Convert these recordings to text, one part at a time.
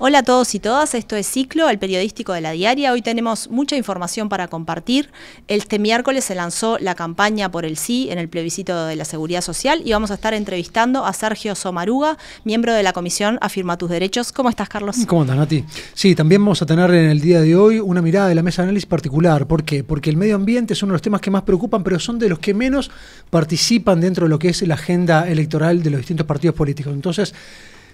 Hola a todos y todas, esto es Ciclo, el periodístico de La Diaria. Hoy tenemos mucha información para compartir. Este miércoles se lanzó la campaña por el sí en el plebiscito de la Seguridad Social y vamos a estar entrevistando a Sergio Somaruga, miembro de la Comisión Afirma Tus Derechos. ¿Cómo estás, Carlos? ¿Cómo andas, Nati? Sí, también vamos a tener en el día de hoy una mirada de la mesa de análisis particular. ¿Por qué? Porque el medio ambiente es uno de los temas que más preocupan, pero son de los que menos participan dentro de lo que es la agenda electoral de los distintos partidos políticos. Entonces,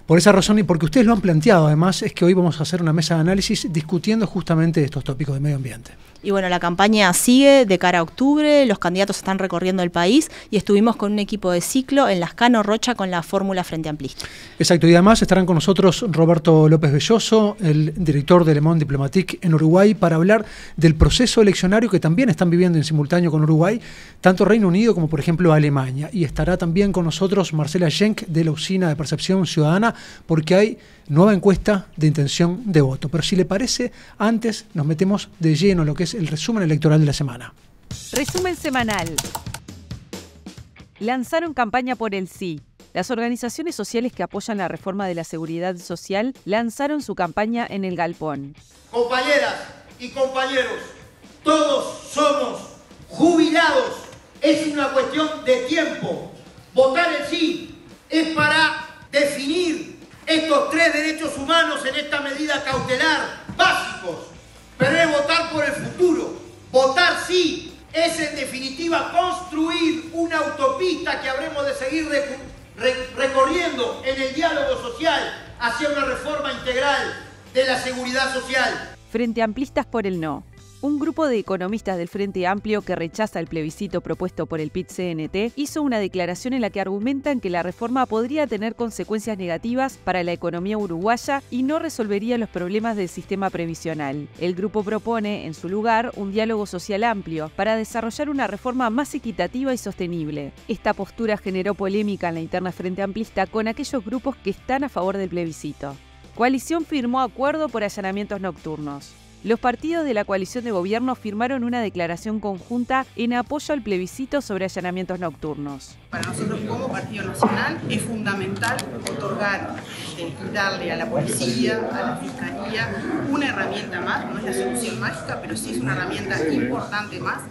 por esa razón y porque ustedes lo han planteado, además, es que hoy vamos a hacer una mesa de análisis discutiendo justamente estos tópicos de medio ambiente. Y bueno, la campaña sigue de cara a octubre, los candidatos están recorriendo el país y estuvimos con un equipo de Ciclo en Lascano Rocha con la fórmula Frente Amplista. Exacto, y además estarán con nosotros Roberto López Belloso, el director de Le Monde Diplomatique en Uruguay, para hablar del proceso eleccionario que también están viviendo en simultáneo con Uruguay, tanto Reino Unido como por ejemplo Alemania. Y estará también con nosotros Marcela Schenk de la Usina de Percepción Ciudadana, porque hay nueva encuesta de intención de voto. Pero si le parece, antes nos metemos de lleno en lo que es el resumen electoral de la semana. Resumen semanal. Lanzaron campaña por el sí. Las organizaciones sociales que apoyan la reforma de la seguridad social lanzaron su campaña en el Galpón. Compañeras y compañeros, todos somos jubilados. Es una cuestión de tiempo. Votar el sí es para definir estos 3 derechos humanos en esta medida cautelar básicos, pero es votar por el futuro. Votar sí es en definitiva construir una autopista que habremos de seguir recorriendo en el diálogo social hacia una reforma integral de la seguridad social. Frente Amplistas por el no. Un grupo de economistas del Frente Amplio que rechaza el plebiscito propuesto por el PIT-CNT hizo una declaración en la que argumentan que la reforma podría tener consecuencias negativas para la economía uruguaya y no resolvería los problemas del sistema previsional. El grupo propone, en su lugar, un diálogo social amplio para desarrollar una reforma más equitativa y sostenible. Esta postura generó polémica en la interna Frente Amplista con aquellos grupos que están a favor del plebiscito. Coalición firmó acuerdo por allanamientos nocturnos. Los partidos de la coalición de gobierno firmaron una declaración conjunta en apoyo al plebiscito sobre allanamientos nocturnos. Para nosotros como Partido Nacional es fundamental otorgar, darle a la policía, a la fiscalía, una herramienta más, no es la solución mágica, pero sí es una herramienta importante más,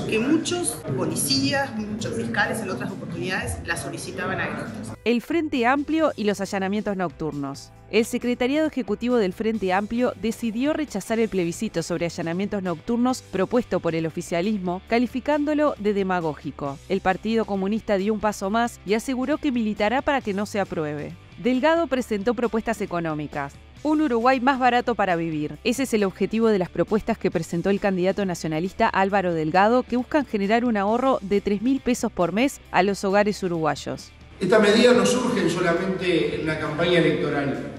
que muchos policías, muchos fiscales en otras oportunidades la solicitaban a gritos. El Frente Amplio y los allanamientos nocturnos. El Secretariado Ejecutivo del Frente Amplio decidió rechazar el plebiscito sobre allanamientos nocturnos propuesto por el oficialismo, calificándolo de demagógico. El Partido Comunista dio un paso más y aseguró que militará para que no se apruebe. Delgado presentó propuestas económicas. Un Uruguay más barato para vivir. Ese es el objetivo de las propuestas que presentó el candidato nacionalista Álvaro Delgado, que buscan generar un ahorro de 3.000 pesos por mes a los hogares uruguayos. Estas medidas no surgen solamente en la campaña electoral.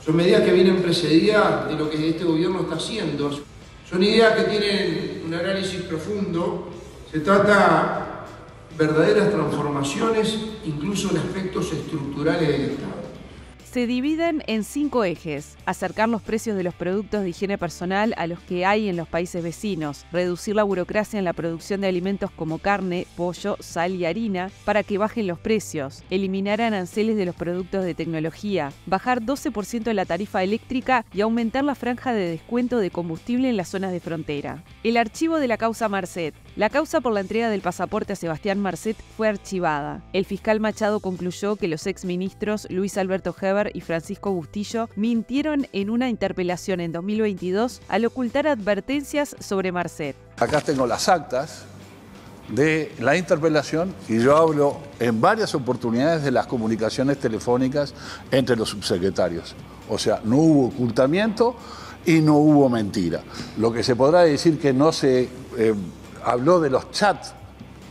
Son medidas que vienen precedidas de lo que este gobierno está haciendo. Son ideas que tienen un análisis profundo. Se trata de verdaderas transformaciones, incluso en aspectos estructurales del Estado. Se dividen en 5 ejes: acercar los precios de los productos de higiene personal a los que hay en los países vecinos, reducir la burocracia en la producción de alimentos como carne, pollo, sal y harina para que bajen los precios, eliminar aranceles de los productos de tecnología, bajar 12% la tarifa eléctrica y aumentar la franja de descuento de combustible en las zonas de frontera. El archivo de la causa Marcet. La causa por la entrega del pasaporte a Sebastián Marcet fue archivada. El fiscal Machado concluyó que los exministros Luis Alberto Heber y Francisco Bustillo mintieron en una interpelación en 2022 al ocultar advertencias sobre Marcet. Acá tengo las actas de la interpelación y yo hablo en varias oportunidades de las comunicaciones telefónicas entre los subsecretarios. O sea, no hubo ocultamiento y no hubo mentira. Lo que se podrá decir que no se habló de los chats.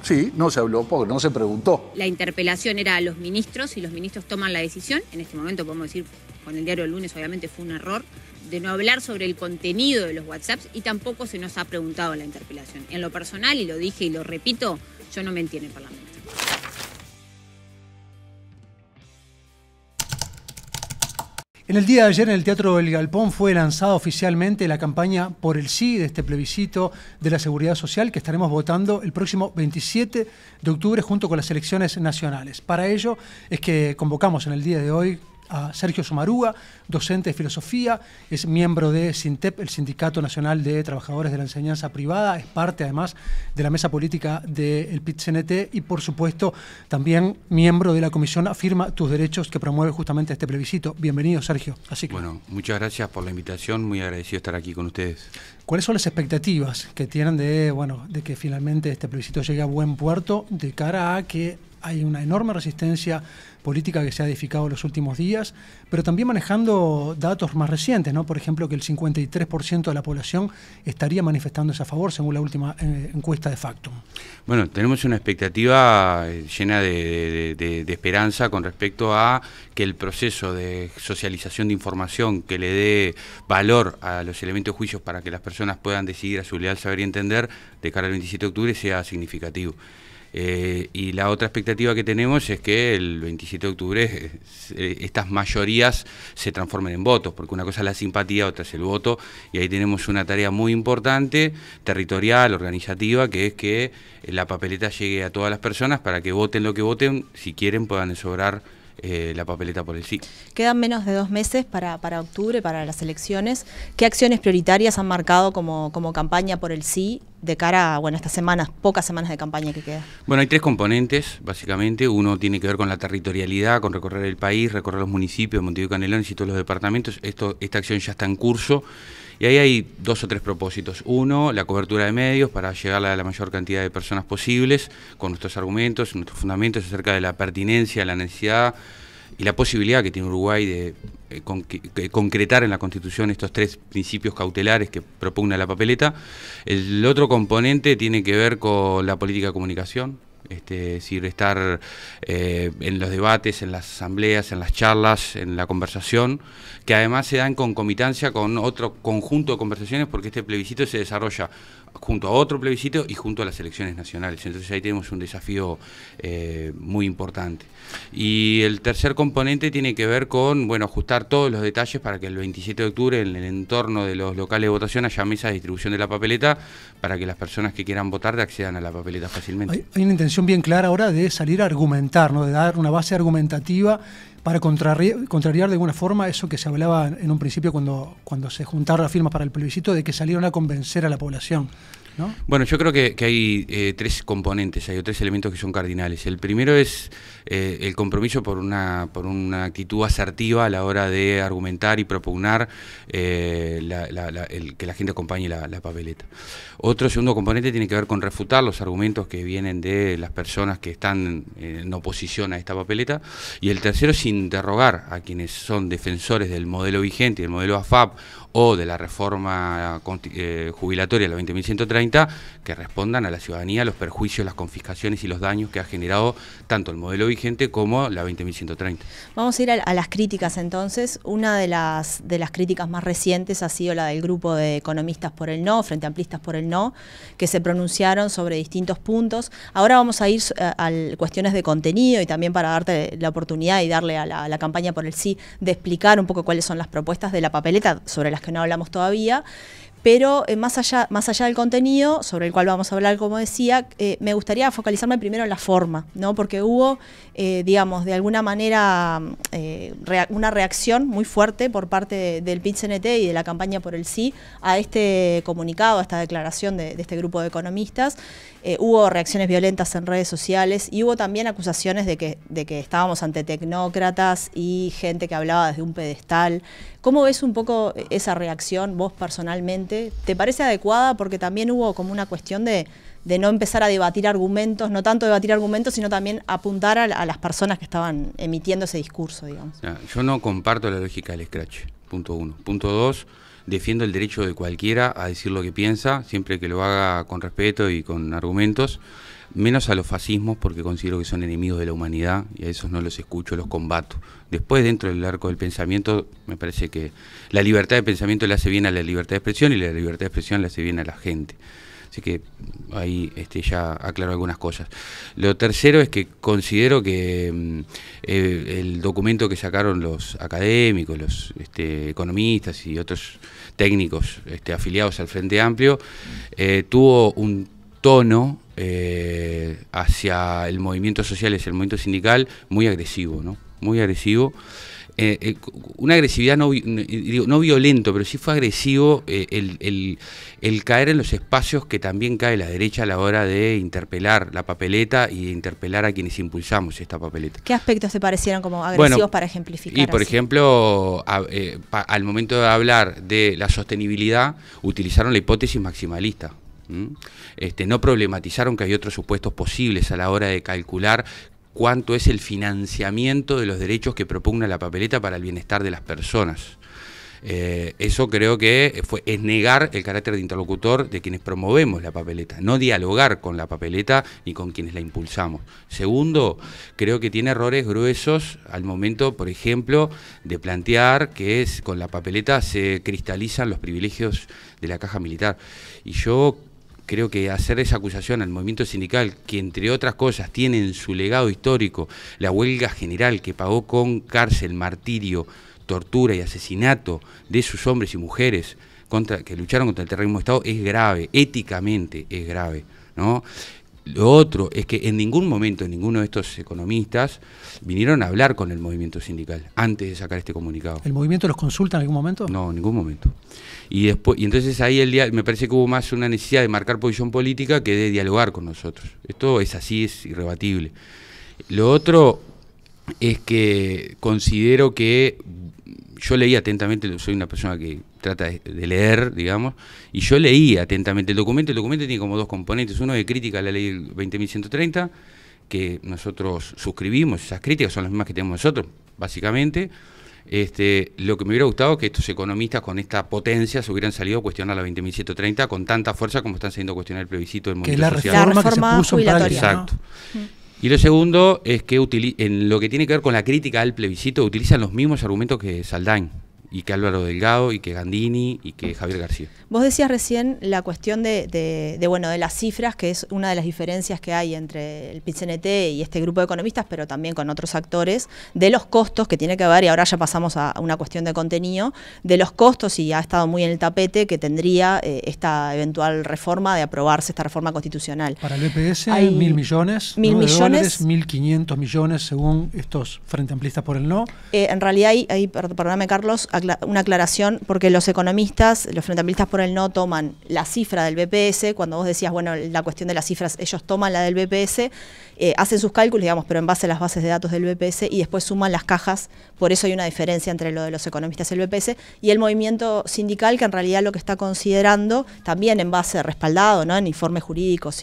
Sí, no se habló porque no se preguntó. La interpelación era a los ministros y los ministros toman la decisión. En este momento podemos decir, con el diario del lunes obviamente fue un error de no hablar sobre el contenido de los WhatsApps y tampoco se nos ha preguntado en la interpelación. En lo personal, y lo dije y lo repito, yo no mentí en el Parlamento. En el día de ayer en el Teatro El Galpón fue lanzada oficialmente la campaña por el sí de este plebiscito de la seguridad social que estaremos votando el próximo 27 de octubre junto con las elecciones nacionales. Para ello es que convocamos en el día de hoy a Sergio Somaruga, docente de filosofía, es miembro de SINTEP, el Sindicato Nacional de Trabajadores de la Enseñanza Privada, es parte además de la mesa política del PIT-CNT y por supuesto también miembro de la comisión Afirma tus Derechos que promueve justamente este plebiscito. Bienvenido, Sergio. Así que, bueno, muchas gracias por la invitación, muy agradecido de estar aquí con ustedes. ¿Cuáles son las expectativas que tienen de que finalmente este plebiscito llegue a buen puerto de cara a que hay una enorme resistencia política que se ha edificado en los últimos días, pero también manejando datos más recientes, ¿no? Por ejemplo, que el 53% de la población estaría manifestándose a favor, según la última encuesta de Factum? Bueno, tenemos una expectativa llena de esperanza con respecto a que el proceso de socialización de información que le dé valor a los elementos de juicio para que las personas puedan decidir a su leal saber y entender de cara al 27 de octubre sea significativo. Y la otra expectativa que tenemos es que el 27 de octubre estas mayorías se transformen en votos, porque una cosa es la simpatía, otra es el voto, y ahí tenemos una tarea muy importante, territorial, organizativa, que es que la papeleta llegue a todas las personas para que voten lo que voten, si quieren puedan sobrar la papeleta por el sí. Quedan menos de 2 meses para octubre, para las elecciones. ¿Qué acciones prioritarias han marcado como campaña por el sí de cara a estas semanas, pocas semanas de campaña que quedan? Bueno, hay 3 componentes, básicamente. Uno tiene que ver con la territorialidad, con recorrer el país, recorrer los municipios de Montevideo y Canelones y todos los departamentos. Esta acción ya está en curso. Y ahí hay 2 o 3 propósitos. Uno, la cobertura de medios para llegar a la mayor cantidad de personas posibles con nuestros argumentos, nuestros fundamentos acerca de la pertinencia, la necesidad y la posibilidad que tiene Uruguay de concretar en la Constitución estos 3 principios cautelares que propugna la papeleta. El otro componente tiene que ver con la política de comunicación. Es decir, estar en los debates, en las asambleas, en las charlas, en la conversación, que además se da en concomitancia con otro conjunto de conversaciones, porque este plebiscito se desarrolla junto a otro plebiscito y junto a las elecciones nacionales. Entonces ahí tenemos un desafío muy importante. Y el tercer componente tiene que ver con ajustar todos los detalles para que el 27 de octubre, en el entorno de los locales de votación, haya mesas de distribución de la papeleta para que las personas que quieran votar accedan a la papeleta fácilmente. Hay una intención bien clara ahora de salir a argumentar, ¿no? De dar una base argumentativa para contrariar de alguna forma eso que se hablaba en un principio cuando se juntaron las firmas para el plebiscito, de que salieron a convencer a la población, ¿no? Bueno, yo creo que hay 3 componentes, hay 3 elementos que son cardinales. El primero es el compromiso por una actitud asertiva a la hora de argumentar y propugnar que la gente acompañe la papeleta. Otro segundo componente tiene que ver con refutar los argumentos que vienen de las personas que están en oposición a esta papeleta. Y el tercero es interrogar a quienes son defensores del modelo vigente, del modelo AFAP o de la reforma jubilatoria, la 20.130, que respondan a la ciudadanía los perjuicios, las confiscaciones y los daños que ha generado tanto el modelo vigente como la 20.130. Vamos a ir a las críticas entonces. Una de las críticas más recientes ha sido la del grupo de economistas por el no, Frente Amplistas por el no, que se pronunciaron sobre distintos puntos. Ahora vamos a ir a cuestiones de contenido y también para darte la oportunidad y darle a la campaña por el sí de explicar un poco cuáles son las propuestas de la papeleta sobre las que no hablamos todavía. Pero más allá del contenido, sobre el cual vamos a hablar, como decía, me gustaría focalizarme primero en la forma, ¿no? Porque hubo, digamos, de alguna manera una reacción muy fuerte por parte del PIT-CNT y de la campaña por el sí a este comunicado, a esta declaración de este grupo de economistas. Hubo reacciones violentas en redes sociales y hubo también acusaciones de que estábamos ante tecnócratas y gente que hablaba desde un pedestal. ¿Cómo ves un poco esa reacción vos personalmente? ¿Te parece adecuada? Porque también hubo como una cuestión de no empezar a debatir argumentos, no tanto debatir argumentos, sino también apuntar a las personas que estaban emitiendo ese discurso, digamos. Yo no comparto la lógica del scratch, punto 1. Punto 2, defiendo el derecho de cualquiera a decir lo que piensa, siempre que lo haga con respeto y con argumentos, menos a los fascismos, porque considero que son enemigos de la humanidad y a esos no los escucho, los combato. Después, dentro del arco del pensamiento, me parece que la libertad de pensamiento le hace bien a la libertad de expresión y la libertad de expresión le hace bien a la gente. Así que ahí ya aclaro algunas cosas. Lo tercero es que considero que el documento que sacaron los académicos, los economistas y otros técnicos afiliados al Frente Amplio, tuvo un tono hacia el movimiento social, hacia el movimiento sindical, muy agresivo, ¿no? Muy agresivo. una agresividad no violento, pero sí fue agresivo el caer en los espacios que también cae la derecha a la hora de interpelar la papeleta y de interpelar a quienes impulsamos esta papeleta. ¿Qué aspectos te parecieron como agresivos para ejemplificar? Y por así? ejemplo, al momento de hablar de la sostenibilidad, utilizaron la hipótesis maximalista. No problematizaron que hay otros supuestos posibles a la hora de calcular cuánto es el financiamiento de los derechos que propugna la papeleta para el bienestar de las personas. Eso creo que es negar el carácter de interlocutor de quienes promovemos la papeleta, no dialogar con la papeleta ni con quienes la impulsamos. Segundo, creo que tiene errores gruesos al momento, por ejemplo, de plantear que con la papeleta se cristalizan los privilegios de la caja militar. Y yo creo que hacer esa acusación al movimiento sindical, que entre otras cosas tiene en su legado histórico la huelga general que pagó con cárcel, martirio, tortura y asesinato de sus hombres y mujeres que lucharon contra el terrorismo de Estado, es grave, éticamente es grave, ¿no? Lo otro es que en ningún momento ninguno de estos economistas vinieron a hablar con el movimiento sindical antes de sacar este comunicado. ¿El movimiento los consulta en algún momento? No, en ningún momento. Y entonces ahí me parece que hubo más una necesidad de marcar posición política que de dialogar con nosotros. Esto es así, es irrebatible. Lo otro es que considero que yo leí atentamente, soy una persona que trata de leer, digamos, y yo leí atentamente el documento. El documento tiene como dos componentes. Uno de crítica a la ley 20.130, que nosotros suscribimos. Esas críticas son las mismas que tenemos nosotros, básicamente. Lo que me hubiera gustado es que estos economistas con esta potencia se hubieran salido a cuestionar la 20.130 con tanta fuerza como están saliendo a cuestionar el plebiscito del movimiento social. Que la reforma que se puso en práctica. Exacto. Y lo segundo es que en lo que tiene que ver con la crítica al plebiscito utilizan los mismos argumentos que Saldain, y que Álvaro Delgado, y que Gandini, y que Javier García. Vos decías recién la cuestión de las cifras, que es una de las diferencias que hay entre el PIT-CNT y este grupo de economistas, pero también con otros actores, de los costos que tiene que ver, y ahora ya pasamos a una cuestión de contenido, de los costos, y ha estado muy en el tapete, que tendría esta eventual reforma, de aprobarse esta reforma constitucional. Para el BPS, hay 1.000 millones, de dólares, 1.500 millones según estos Frente Amplistas por el no. En realidad perdóname Carlos, una aclaración, porque los economistas, los Frente Amplistas por el no, toman la cifra del BPS. Cuando vos decías, bueno, la cuestión de las cifras, ellos toman la del BPS, hacen sus cálculos, digamos, pero en base a las bases de datos del BPS, y después suman las cajas. Por eso hay una diferencia entre lo de los economistas y el BPS, y el movimiento sindical, que en realidad lo que está considerando, también en base respaldado, ¿no?, en informes jurídicos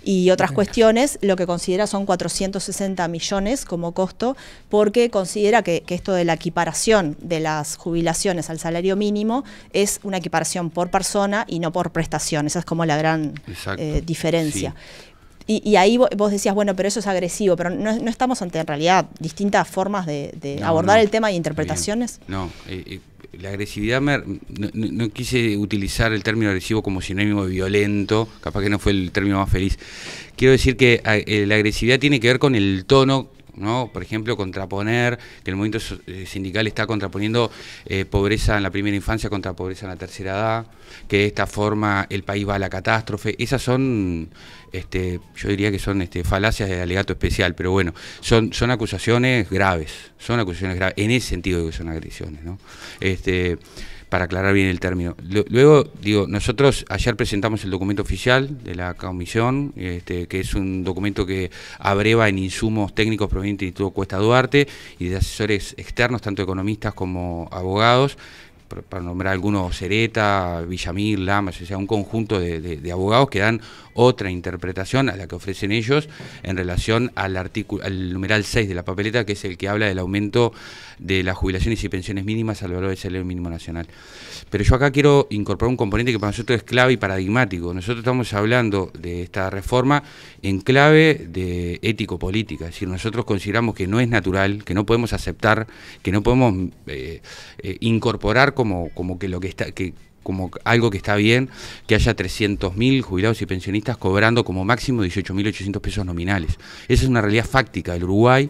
y otras cuestiones, lo que considera son 460 millones como costo, porque considera que esto de la equiparación de las jubilaciones al salario mínimo es una equiparación por persona y no por prestación. Esa es como la gran diferencia. Sí. Y ahí vos decías, bueno, pero eso es agresivo, pero no estamos ante, en realidad, distintas formas de abordar el tema y interpretaciones. No, la agresividad, no quise utilizar el término agresivo como sinónimo de violento, capaz que no fue el término más feliz. Quiero decir que la agresividad tiene que ver con el tono, ¿no? Por ejemplo, contraponer, que el movimiento sindical está contraponiendo pobreza en la primera infancia contra pobreza en la tercera edad, que de esta forma el país va a la catástrofe. Esas son, yo diría que son falacias de alegato especial, pero bueno, son acusaciones graves, en ese sentido de que son agresiones, ¿no? Para aclarar bien el término. Luego, digo, nosotros ayer presentamos el documento oficial de la comisión, que es un documento que abreva en insumos técnicos provenientes del Instituto Cuesta Duarte y de asesores externos, tanto economistas como abogados, para nombrar algunos, Cereta, Villamil, Lamas, o sea, un conjunto de abogados que dan otra interpretación a la que ofrecen ellos en relación al numeral 6 de la papeleta, que es el que habla del aumento de las jubilaciones y pensiones mínimas al valor del salario mínimo nacional. Pero yo acá quiero incorporar un componente que para nosotros es clave y paradigmático. Nosotros estamos hablando de esta reforma en clave de ético-política, es decir, nosotros consideramos que no es natural, que no podemos aceptar, que no podemos incorporar como que lo que está... como algo que está bien que haya 300.000 jubilados y pensionistas cobrando como máximo 18.800 pesos nominales. Esa es una realidad fáctica del Uruguay,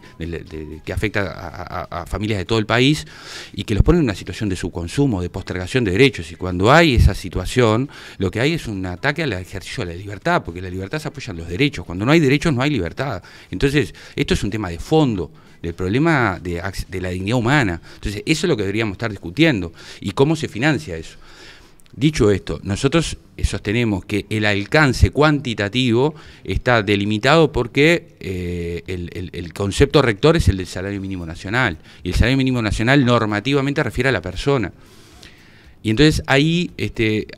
que afecta a familias de todo el país y que los pone en una situación de subconsumo, de postergación de derechos. Y cuando hay esa situación, lo que hay es un ataque al ejercicio de la libertad, porque la libertad se apoya en los derechos. Cuando no hay derechos, no hay libertad. Entonces, esto es un tema de fondo, del problema de la dignidad humana. Entonces, eso es lo que deberíamos estar discutiendo. ¿Y cómo se financia eso? Dicho esto, nosotros sostenemos que el alcance cuantitativo está delimitado porque el concepto rector es el del salario mínimo nacional. Y el salario mínimo nacional normativamente refiere a la persona. Y entonces ahí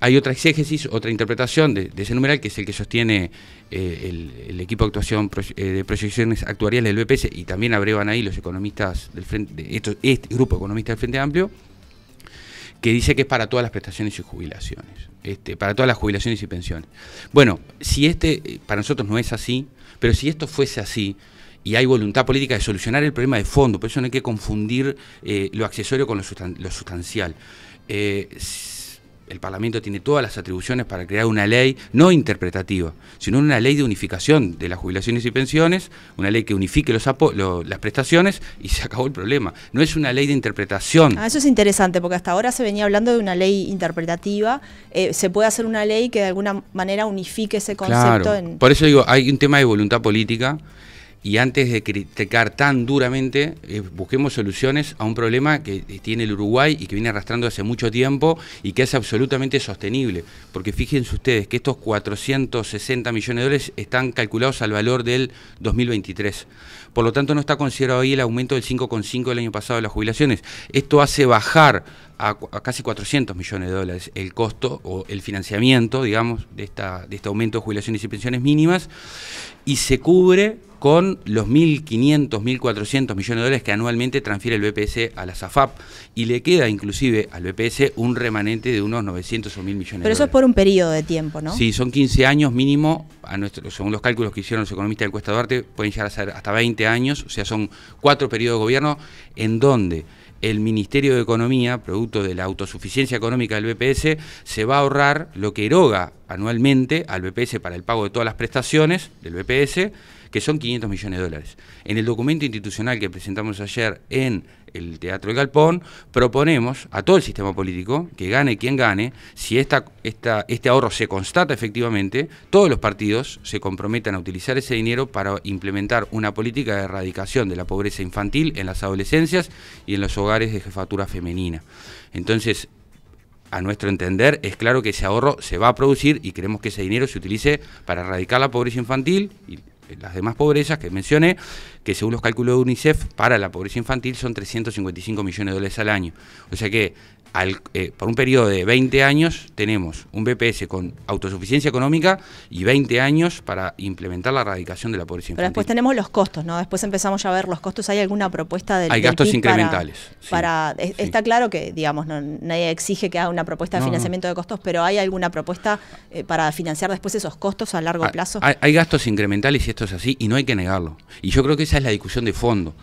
hay otra exégesis, otra interpretación de ese numeral, que es el que sostiene el equipo de actuación de proyecciones actuariales del BPS, y también abrevan ahí los economistas del Frente, este grupo de economistas del Frente Amplio, que dice que es para todas las prestaciones y jubilaciones, para todas las jubilaciones y pensiones. Bueno, si para nosotros no es así, pero si esto fuese así, y hay voluntad política de solucionar el problema de fondo, por eso no hay que confundir lo accesorio con lo sustancial. El Parlamento tiene todas las atribuciones para crear una ley no interpretativa, sino una ley de unificación de las jubilaciones y pensiones, una ley que unifique las prestaciones, y se acabó el problema. No es una ley de interpretación. Eso es interesante, porque hasta ahora se venía hablando de una ley interpretativa. Se puede hacer una ley que de alguna manera unifique ese concepto. Claro. Por eso digo, hay un tema de voluntad política. Y antes de criticar tan duramente, busquemos soluciones a un problema que tiene el Uruguay y que viene arrastrando hace mucho tiempo y que es absolutamente sostenible. Porque fíjense ustedes que estos 460 millones de dólares están calculados al valor del 2023. Por lo tanto, no está considerado ahí el aumento del 5,5 del año pasado de las jubilaciones. Esto hace bajar a casi 400 millones de dólares el costo o el financiamiento, digamos, de este aumento de jubilaciones y pensiones mínimas, y se cubre con los 1.500, 1.400 millones de dólares que anualmente transfiere el BPS a la SAFAP, y le queda inclusive al BPS un remanente de unos 900 o 1.000 millones de dólares. Pero eso es por un periodo de tiempo, ¿no? Sí, son 15 años mínimo, según los cálculos que hicieron los economistas de Encuesta Duarte, pueden llegar a ser hasta 20 años, o sea, son 4 periodos de gobierno en donde el Ministerio de Economía, producto de la autosuficiencia económica del BPS, se va a ahorrar lo que eroga anualmente al BPS para el pago de todas las prestaciones del BPS, que son 500 millones de dólares. En el documento institucional que presentamos ayer en el Teatro del Galpón, proponemos a todo el sistema político, que gane quien gane, si este ahorro se constata efectivamente, todos los partidos se comprometan a utilizar ese dinero para implementar una política de erradicación de la pobreza infantil en las adolescencias y en los hogares de jefatura femenina. Entonces, a nuestro entender, es claro que ese ahorro se va a producir y queremos que ese dinero se utilice para erradicar la pobreza infantil y las demás pobrezas que mencioné, que según los cálculos de UNICEF, para la pobreza infantil son 355 millones de dólares al año. O sea que por un periodo de 20 años tenemos un BPS con autosuficiencia económica y 20 años para implementar la eradicación de la pobreza infantil. Pero después tenemos los costos, ¿no? Después empezamos ya a ver los costos. ¿Hay alguna propuesta del Hay gastos PIB incrementales. Sí. Está claro que, digamos, nadie exige que haga una propuesta de financiamiento de costos, pero ¿hay alguna propuesta para financiar después esos costos a largo plazo? Hay gastos incrementales y esto es así, y no hay que negarlo. Y yo creo que esa es la discusión de fondo.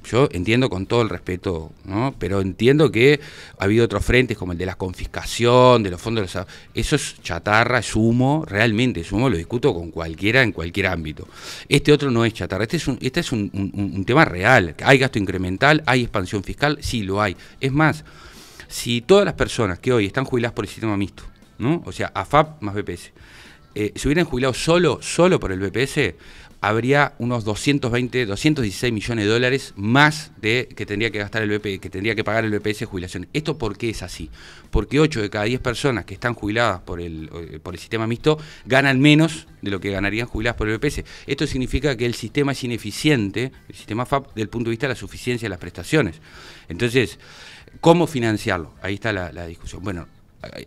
Yo entiendo con todo el respeto, ¿no? Pero entiendo que ha habido otros frentes como el de la confiscación, de los fondos de los... Eso es chatarra, es humo, realmente es humo, lo discuto con cualquiera en cualquier ámbito. Este otro no es chatarra, este es un tema real. ¿Hay gasto incremental? ¿Hay expansión fiscal? Sí, lo hay. Es más, si todas las personas que hoy están jubiladas por el sistema mixto, ¿no? O sea, AFAP más BPS, se hubieran jubilado solo por el BPS, habría unos 216 millones de dólares más que tendría que gastar el BPS, que tendría que pagar el BPS de jubilación. ¿Esto por qué es así? Porque 8 de cada 10 personas que están jubiladas por el sistema mixto ganan menos de lo que ganarían jubiladas por el BPS. Esto significa que el sistema es ineficiente, el sistema FAP, desde el punto de vista de la suficiencia de las prestaciones. Entonces, ¿cómo financiarlo? Ahí está la discusión. Bueno,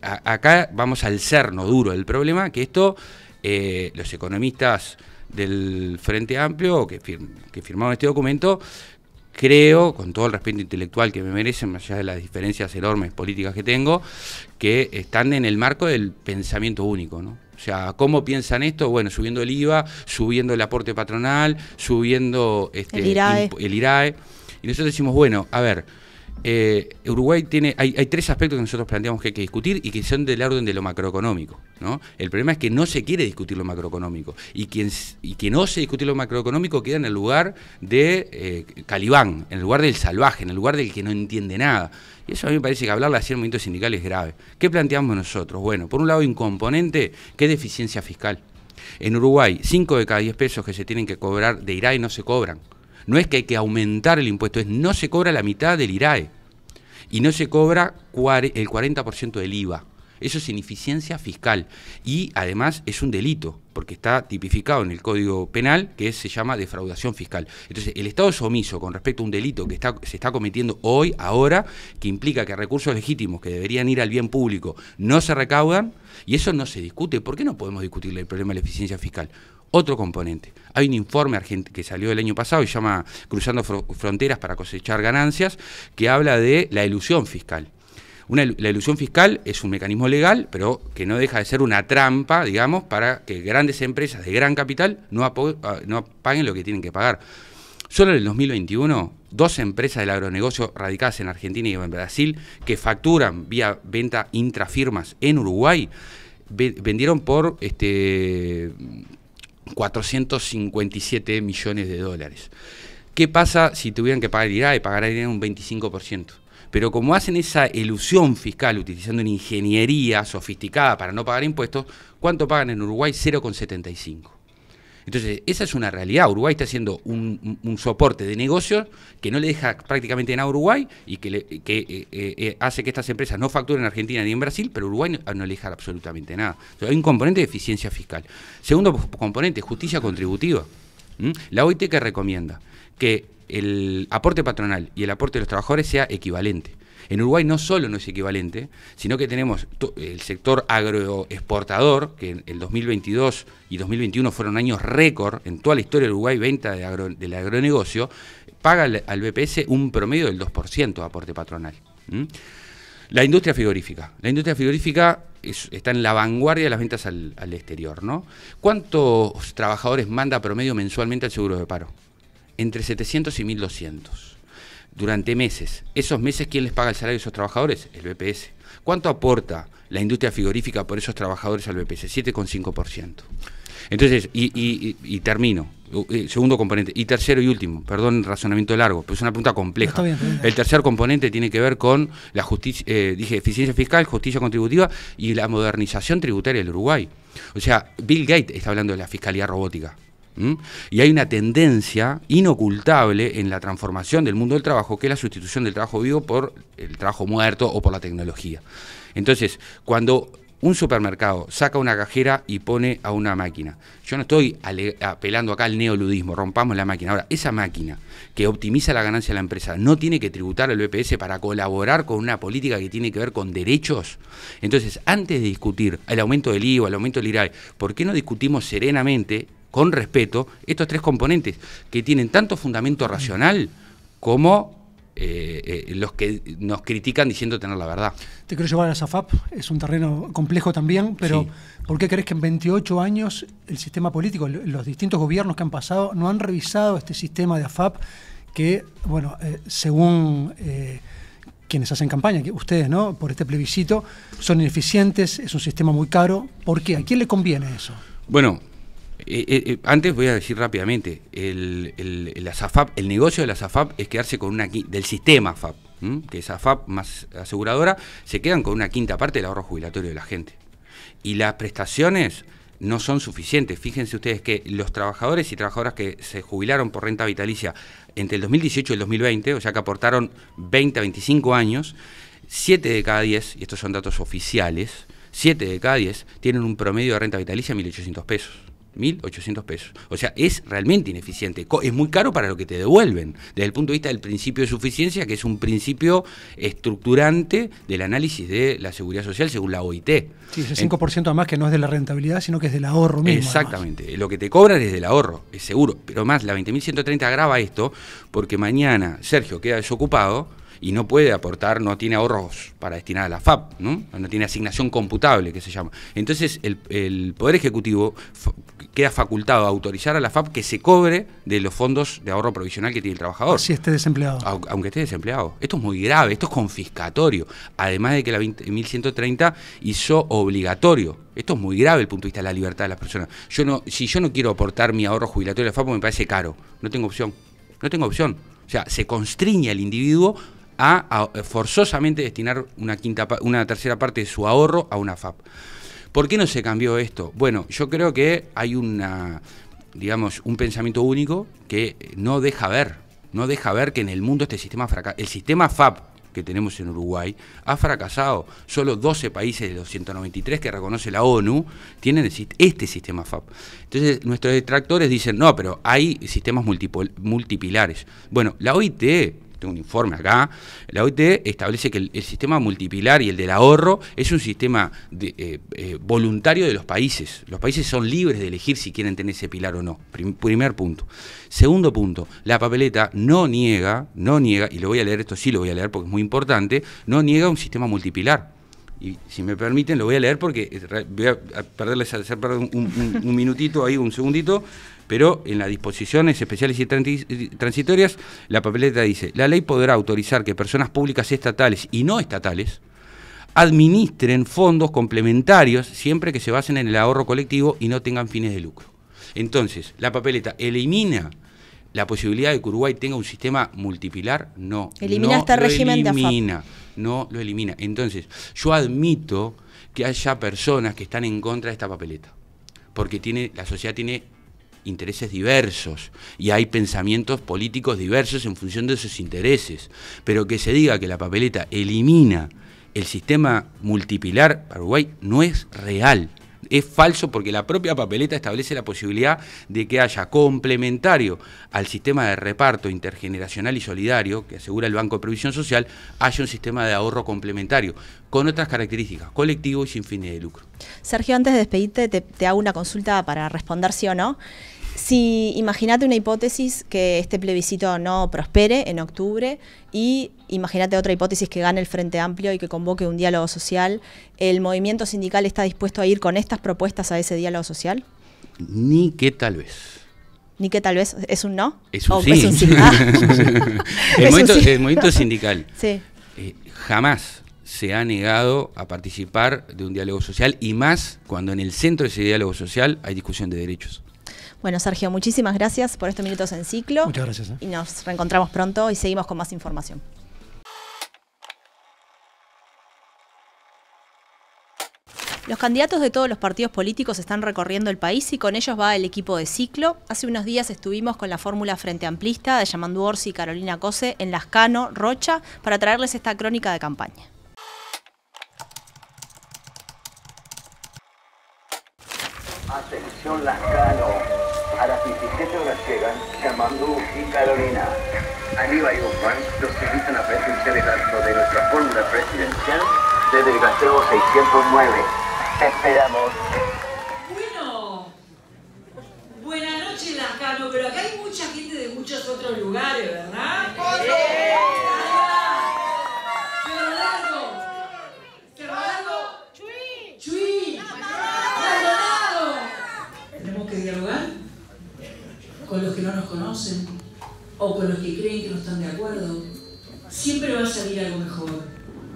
acá vamos al cerno duro del problema, que esto los economistas del Frente Amplio que firmaron este documento, creo, con todo el respeto intelectual que me merecen, más allá de las diferencias enormes políticas que tengo, que están en el marco del pensamiento único, ¿no? O sea, ¿cómo piensan esto? Bueno, subiendo el IVA, subiendo el aporte patronal, subiendo el IRAE. Y nosotros decimos, bueno, a ver, Uruguay hay 3 aspectos que nosotros planteamos que hay que discutir y que son del orden de lo macroeconómico, ¿no? El problema es que no se quiere discutir lo macroeconómico y quien no se discute lo macroeconómico queda en el lugar de Calibán, en el lugar del salvaje, en el lugar del que no entiende nada. Y eso a mí me parece que hablarle así en movimientos sindicales es grave. ¿Qué planteamos nosotros? Bueno, por un lado hay un componente que es de eficiencia fiscal. En Uruguay, 5 de cada 10 pesos que se tienen que cobrar de IRAE no se cobran. No es que hay que aumentar el impuesto, no se cobra la mitad del IRAE y no se cobra el 40% del IVA. Eso es ineficiencia fiscal y además es un delito, porque está tipificado en el Código Penal, que se llama defraudación fiscal. Entonces, el Estado es omiso con respecto a un delito que se está cometiendo hoy, ahora, que implica que recursos legítimos que deberían ir al bien público no se recaudan, y eso no se discute. ¿Por qué no podemos discutir el problema de la eficiencia fiscal? Otro componente. Hay un informe que salió el año pasado y se llama Cruzando Fronteras para cosechar ganancias, que habla de la elusión fiscal. La elusión fiscal es un mecanismo legal, pero que no deja de ser una trampa, digamos, para que grandes empresas de gran capital no paguen lo que tienen que pagar. Solo en el 2021, 2 empresas del agronegocio radicadas en Argentina y en Brasil, que facturan vía venta intrafirmas en Uruguay, vendieron por 457 millones de dólares. ¿Qué pasa si tuvieran que pagar IRAE? Pagarían un 25%. Pero como hacen esa elusión fiscal utilizando una ingeniería sofisticada para no pagar impuestos, ¿cuánto pagan en Uruguay? 0,75. Entonces, esa es una realidad. Uruguay está haciendo un soporte de negocios que no le deja prácticamente nada a Uruguay y que hace que estas empresas no facturen en Argentina ni en Brasil, pero Uruguay no le deja absolutamente nada. Entonces, hay un componente de eficiencia fiscal. Segundo componente, justicia contributiva. La OIT que recomienda que el aporte patronal y el aporte de los trabajadores sea equivalente. En Uruguay no solo no es equivalente, sino que tenemos el sector agroexportador, que en el 2022 y 2021 fueron años récord en toda la historia de Uruguay, venta del agronegocio, paga al BPS un promedio del 2% de aporte patronal. La industria frigorífica. La industria frigorífica está en la vanguardia de las ventas al exterior, ¿no? ¿Cuántos trabajadores manda promedio mensualmente al seguro de paro? Entre 700 y 1.200. Durante meses. ¿Esos meses quién les paga el salario de esos trabajadores? El BPS. ¿Cuánto aporta la industria frigorífica por esos trabajadores al BPS? 7,5%. Entonces, y termino. Segundo componente. Y tercero y último, perdón el razonamiento largo, pero es una pregunta compleja. Está bien. El tercer componente tiene que ver con la justicia, eficiencia fiscal, justicia contributiva y la modernización tributaria del Uruguay. O sea, Bill Gates está hablando de la fiscalía robótica. Y hay una tendencia inocultable en la transformación del mundo del trabajo, que es la sustitución del trabajo vivo por el trabajo muerto o por la tecnología. Entonces, cuando un supermercado saca una cajera y pone a una máquina, yo no estoy apelando acá al neoludismo, rompamos la máquina. Ahora, esa máquina que optimiza la ganancia de la empresa no tiene que tributar al BPS para colaborar con una política que tiene que ver con derechos. Entonces, antes de discutir el aumento del IVA, el aumento del IRAE, ¿por qué no discutimos serenamente, con respeto, estos 3 componentes que tienen tanto fundamento racional como los que nos critican diciendo tener la verdad? Te quiero llevar a la SAFAP, es un terreno complejo también, pero sí. ¿Por qué crees que en 28 años el sistema político, los distintos gobiernos que han pasado, no han revisado este sistema de AFAP que, bueno, según quienes hacen campaña, que ustedes, ¿no?, por este plebiscito, son ineficientes, es un sistema muy caro? ¿Por qué? ¿A quién le conviene eso? Bueno, antes voy a decir rápidamente, la SAFAP, el negocio de la SAFAP es quedarse con del sistema AFAP, que es AFAP más aseguradora, se quedan con una quinta parte del ahorro jubilatorio de la gente. Y las prestaciones no son suficientes. Fíjense ustedes que los trabajadores y trabajadoras que se jubilaron por renta vitalicia entre el 2018 y el 2020, o sea que aportaron 20 a 25 años, 7 de cada 10, y estos son datos oficiales, 7 de cada 10 tienen un promedio de renta vitalicia de 1.800 pesos. 1.800 pesos. O sea, es realmente ineficiente. Es muy caro para lo que te devuelven, desde el punto de vista del principio de suficiencia, que es un principio estructurante del análisis de la seguridad social según la OIT. Sí, ese 5% además que no es de la rentabilidad, sino que es del ahorro mismo. Exactamente. Además, lo que te cobran es del ahorro, es seguro. Pero más, la 20.130 agrava esto, porque mañana Sergio queda desocupado y no puede aportar, no tiene ahorros para destinar a la FAP, ¿no? No tiene asignación computable, que se llama. Entonces el Poder Ejecutivo queda facultado a autorizar a la FAP que se cobre de los fondos de ahorro provisional que tiene el trabajador. Si esté desempleado. Aunque esté desempleado. Esto es muy grave, esto es confiscatorio. Además de que la 1130 hizo obligatorio. Esto es muy grave desde el punto de vista de la libertad de las personas. Si yo no quiero aportar mi ahorro jubilatorio a la FAP, me parece caro. No tengo opción. No tengo opción. O sea, se constriñe al individuo a forzosamente destinar una tercera parte de su ahorro a una FAP. ¿Por qué no se cambió esto? Bueno, yo creo que hay un pensamiento único que no deja ver que en el mundo este sistema fracasa. El sistema FAP que tenemos en Uruguay ha fracasado. Solo 12 países de los 193 que reconoce la ONU tienen este sistema FAP. Entonces nuestros detractores dicen, no, pero hay sistemas multipilares. Bueno, la OIT, tengo un informe acá, la OIT establece que el sistema multipilar y el del ahorro es un sistema voluntario de los países. Los países son libres de elegir si quieren tener ese pilar o no. Primer punto. Segundo punto, la papeleta no niega, y lo voy a leer, esto sí lo voy a leer porque es muy importante, no niega un sistema multipilar. Y si me permiten lo voy a leer porque voy a hacer perder un minutito ahí, un segundito, pero en las disposiciones especiales y transitorias, la papeleta dice, la ley podrá autorizar que personas públicas estatales y no estatales administren fondos complementarios siempre que se basen en el ahorro colectivo y no tengan fines de lucro. Entonces, la papeleta elimina la posibilidad de que Uruguay tenga un sistema multipilar, no. Elimina este régimen de AFAP. No lo elimina. Entonces, yo admito que haya personas que están en contra de esta papeleta, porque la sociedad tiene intereses diversos y hay pensamientos políticos diversos en función de esos intereses, pero que se diga que la papeleta elimina el sistema multipilar para Uruguay no es real. Es falso porque la propia papeleta establece la posibilidad de que haya complementario al sistema de reparto intergeneracional y solidario que asegura el Banco de Previsión Social, haya un sistema de ahorro complementario con otras características, colectivo y sin fines de lucro. Sergio, antes de despedirte, te hago una consulta para responder sí o no. Si imagínate una hipótesis que este plebiscito no prospere en octubre y imagínate otra hipótesis que gane el Frente Amplio y que convoque un diálogo social, ¿el movimiento sindical está dispuesto a ir con estas propuestas a ese diálogo social? Ni que tal vez. ¿Ni que tal vez? ¿Es un no? Es un sí. Es un sí. El movimiento sindical sí. Jamás se ha negado a participar de un diálogo social y más cuando en el centro de ese diálogo social hay discusión de derechos. Bueno, Sergio, muchísimas gracias por estos minutos en ciclo. Muchas gracias. Y nos reencontramos pronto y seguimos con más información. Los candidatos de todos los partidos políticos están recorriendo el país y con ellos va el equipo de ciclo. Hace unos días estuvimos con la fórmula Frente Amplista de Yamandu Orsi y Carolina Cose en Lascano, Rocha, para traerles esta crónica de campaña. Atención Lascano. A las 17 horas llegan Yamandu y Carolina. Aníbal y Guzmán los invitan a presenciar el acto de nuestra fórmula presidencial desde el gazebo 609. Te esperamos. Bueno, buenas noches Lascano, pero acá hay mucha gente de muchos otros lugares, ¿verdad? Fernando, Chuy, Maldonado. Tenemos que dialogar con los que no nos conocen o con los que creen que no están de acuerdo. Siempre va a salir algo mejor.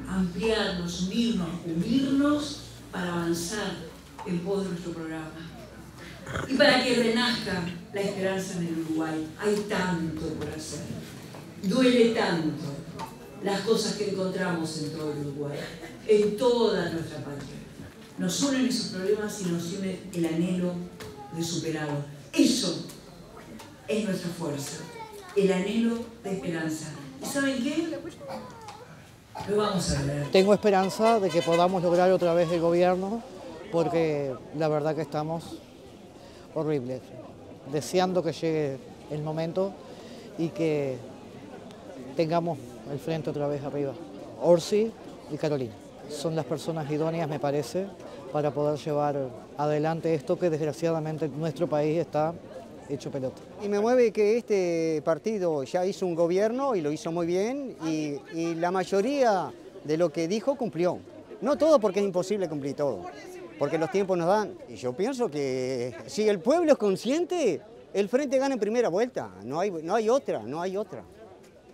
Ampliarnos, unirnos para avanzar en pos de nuestro programa. Y para que renazca la esperanza en el Uruguay. Hay tanto por hacer. Duele tanto las cosas que encontramos en todo el Uruguay, en toda nuestra patria. Nos unen esos problemas y nos une el anhelo de superarlos. Eso es nuestra fuerza, el anhelo de esperanza. ¿Y saben qué? Lo vamos a ver. Tengo esperanza de que podamos lograr otra vez el gobierno, porque la verdad que estamos horribles, deseando que llegue el momento y que tengamos el frente otra vez arriba. Orsi y Carolina son las personas idóneas, me parece, para poder llevar adelante esto que desgraciadamente nuestro país está hecho pelota. Y me mueve que este partido ya hizo un gobierno y lo hizo muy bien y la mayoría de lo que dijo cumplió. No todo, porque es imposible cumplir todo, porque los tiempos nos dan. Y yo pienso que si el pueblo es consciente, el Frente gana en primera vuelta, no hay otra.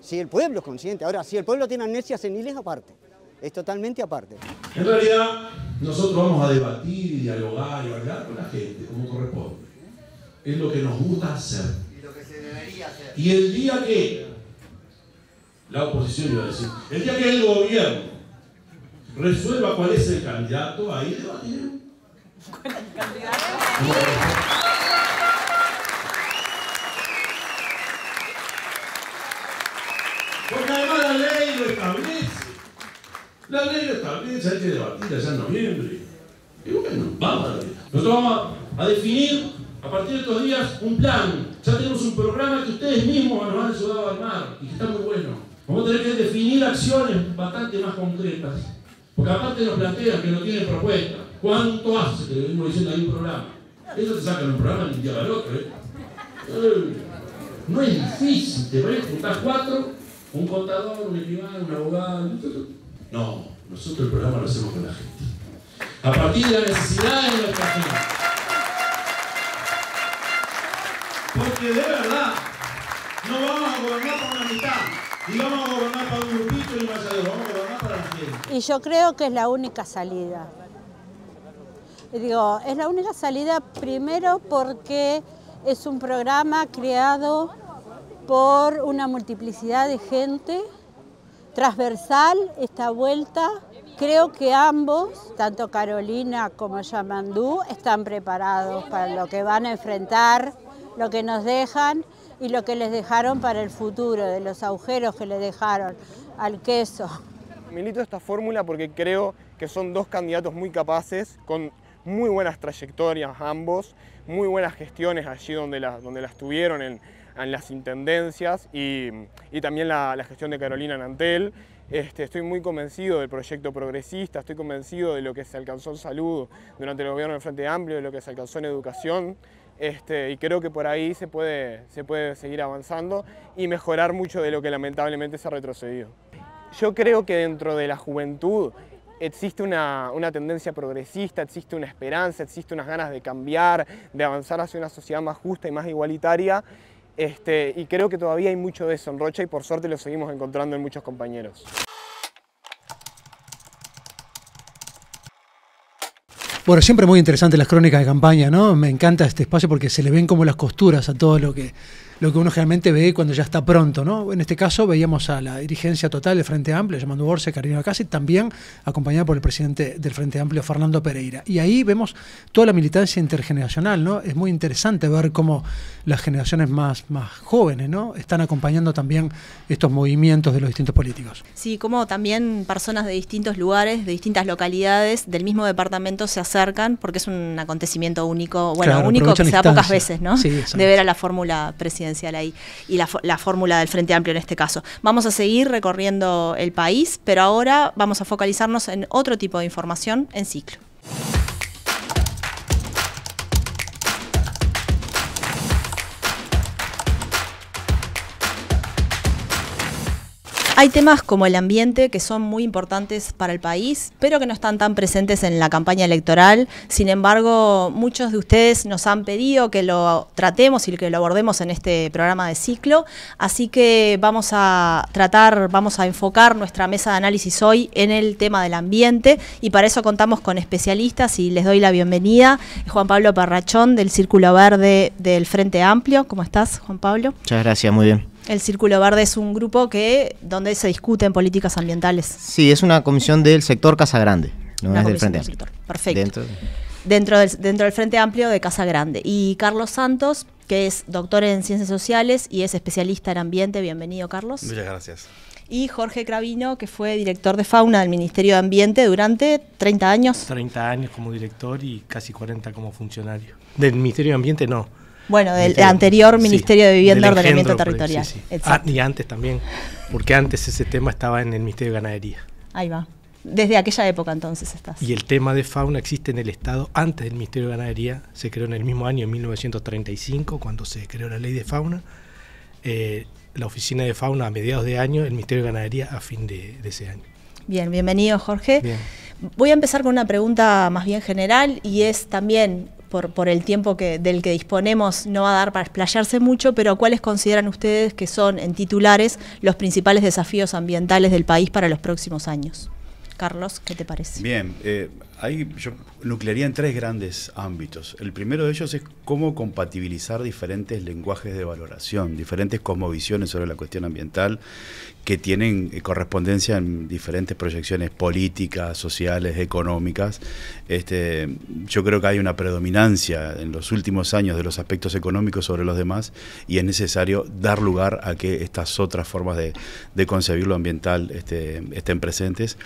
Si el pueblo es consciente. Ahora, si el pueblo tiene amnesia senil es aparte, es totalmente aparte. En realidad, nosotros vamos a debatir y dialogar y hablar con la gente, como corresponde. Es lo que nos gusta hacer. Y lo que se debería hacer. Y el día que, la oposición iba a decir, el día que el gobierno resuelva cuál es el candidato, ahí debatiremos. ¿Cuál es el candidato? Porque además la ley lo establece. La ley lo establece, hay que debatir allá en noviembre. Y bueno, vamos a ver. Nosotros vamos a definir a partir de estos días un plan. Ya tenemos un programa que ustedes mismos nos han ayudado a armar y que está muy bueno. Vamos a tener que definir acciones bastante más concretas. Porque aparte nos plantean que no tienen propuesta. ¿Cuánto hace que le venimos diciendo ahí un programa? Eso te sacan un programa de un día para el otro, No es difícil, te voy a juntar 4, un contador, un escribano, un abogado. No, nosotros el programa lo hacemos con la gente. A partir de la necesidad de nuestra gente. Porque de verdad, no vamos a gobernar para una mitad, ni vamos a gobernar para un grupito ni más allá, vamos a gobernar para la gente. Y yo creo que es la única salida. Y digo, es la única salida primero porque es un programa creado por una multiplicidad de gente, transversal esta vuelta. Creo que ambos, tanto Carolina como Yamandú, están preparados para lo que van a enfrentar, lo que nos dejan y lo que les dejaron para el futuro, de los agujeros que le dejaron al queso. Milito esta fórmula porque creo que son dos candidatos muy capaces, con muy buenas trayectorias ambos, muy buenas gestiones allí donde las tuvieron en las intendencias y también la gestión de Carolina Nantel. Estoy muy convencido del proyecto progresista, estoy convencido de lo que se alcanzó en salud durante el gobierno del Frente Amplio, de lo que se alcanzó en educación, y creo que por ahí se puede seguir avanzando y mejorar mucho de lo que lamentablemente se ha retrocedido. Yo creo que dentro de la juventud existe una tendencia progresista, existe una esperanza, existe unas ganas de cambiar, de avanzar hacia una sociedad más justa y más igualitaria, y creo que todavía hay mucho de eso en Rocha y por suerte lo seguimos encontrando en muchos compañeros. Bueno, siempre muy interesantes las crónicas de campaña, ¿no? Me encanta este espacio porque se le ven como las costuras a todo lo que uno generalmente ve cuando ya está pronto, ¿no? En este caso veíamos a la dirigencia total del Frente Amplio, Yamandú Borse, Carolina Casi, también acompañada por el presidente del Frente Amplio, Fernando Pereira. Y ahí vemos toda la militancia intergeneracional, ¿no? Es muy interesante ver cómo las generaciones más jóvenes, ¿no?, están acompañando también estos movimientos de los distintos políticos. Sí, como también personas de distintos lugares, de distintas localidades, del mismo departamento se acercan, porque es un acontecimiento único, bueno, claro, único que se da pocas veces, ¿no? Sí, de ver a la fórmula presidencial ahí y la fórmula del Frente Amplio en este caso. Vamos a seguir recorriendo el país, pero ahora vamos a focalizarnos en otro tipo de información en ciclo. Hay temas como el ambiente que son muy importantes para el país, pero que no están tan presentes en la campaña electoral. Sin embargo, muchos de ustedes nos han pedido que lo tratemos y que lo abordemos en este programa de ciclo. Así que vamos a enfocar nuestra mesa de análisis hoy en el tema del ambiente y para eso contamos con especialistas y les doy la bienvenida. Juan Pablo Parrachón del Círculo Verde del Frente Amplio. ¿Cómo estás, Juan Pablo? Muchas gracias, muy bien. El Círculo Verde es un grupo donde se discuten políticas ambientales. Sí, es una comisión del sector Casa Grande, no es del Frente Amplio. Perfecto. Dentro del Frente Amplio de Casa Grande. Y Carlos Santos, que es doctor en Ciencias Sociales y es especialista en ambiente. Bienvenido, Carlos. Muchas gracias. Y Jorge Cravino, que fue director de Fauna del Ministerio de Ambiente durante 30 años. 30 años como director y casi 40 como funcionario. Del Ministerio de Ambiente no. Bueno, del anterior Ministerio de Vivienda y Ordenamiento Territorial. Sí, sí. Y antes también, porque antes ese tema estaba en el Ministerio de Ganadería. Ahí va. Desde aquella época entonces estás. Y el tema de fauna existe en el Estado antes del Ministerio de Ganadería, se creó en el mismo año, en 1935, cuando se creó la ley de fauna. La oficina de fauna a mediados de año, el Ministerio de Ganadería a fin de ese año. Bien, bienvenido Jorge. Bien. Voy a empezar con una pregunta más bien general y es también, por el tiempo del que disponemos, no va a dar para explayarse mucho, pero ¿cuáles consideran ustedes que son, en titulares, los principales desafíos ambientales del país para los próximos años? Carlos, ¿qué te parece? Bien, yo nuclearía en 3 grandes ámbitos. El primero de ellos es cómo compatibilizar diferentes lenguajes de valoración, diferentes cosmovisiones sobre la cuestión ambiental que tienen correspondencia en diferentes proyecciones políticas, sociales, económicas. Yo creo que hay una predominancia en los últimos años de los aspectos económicos sobre los demás y es necesario dar lugar a que estas otras formas de concebir lo ambiental estén presentes.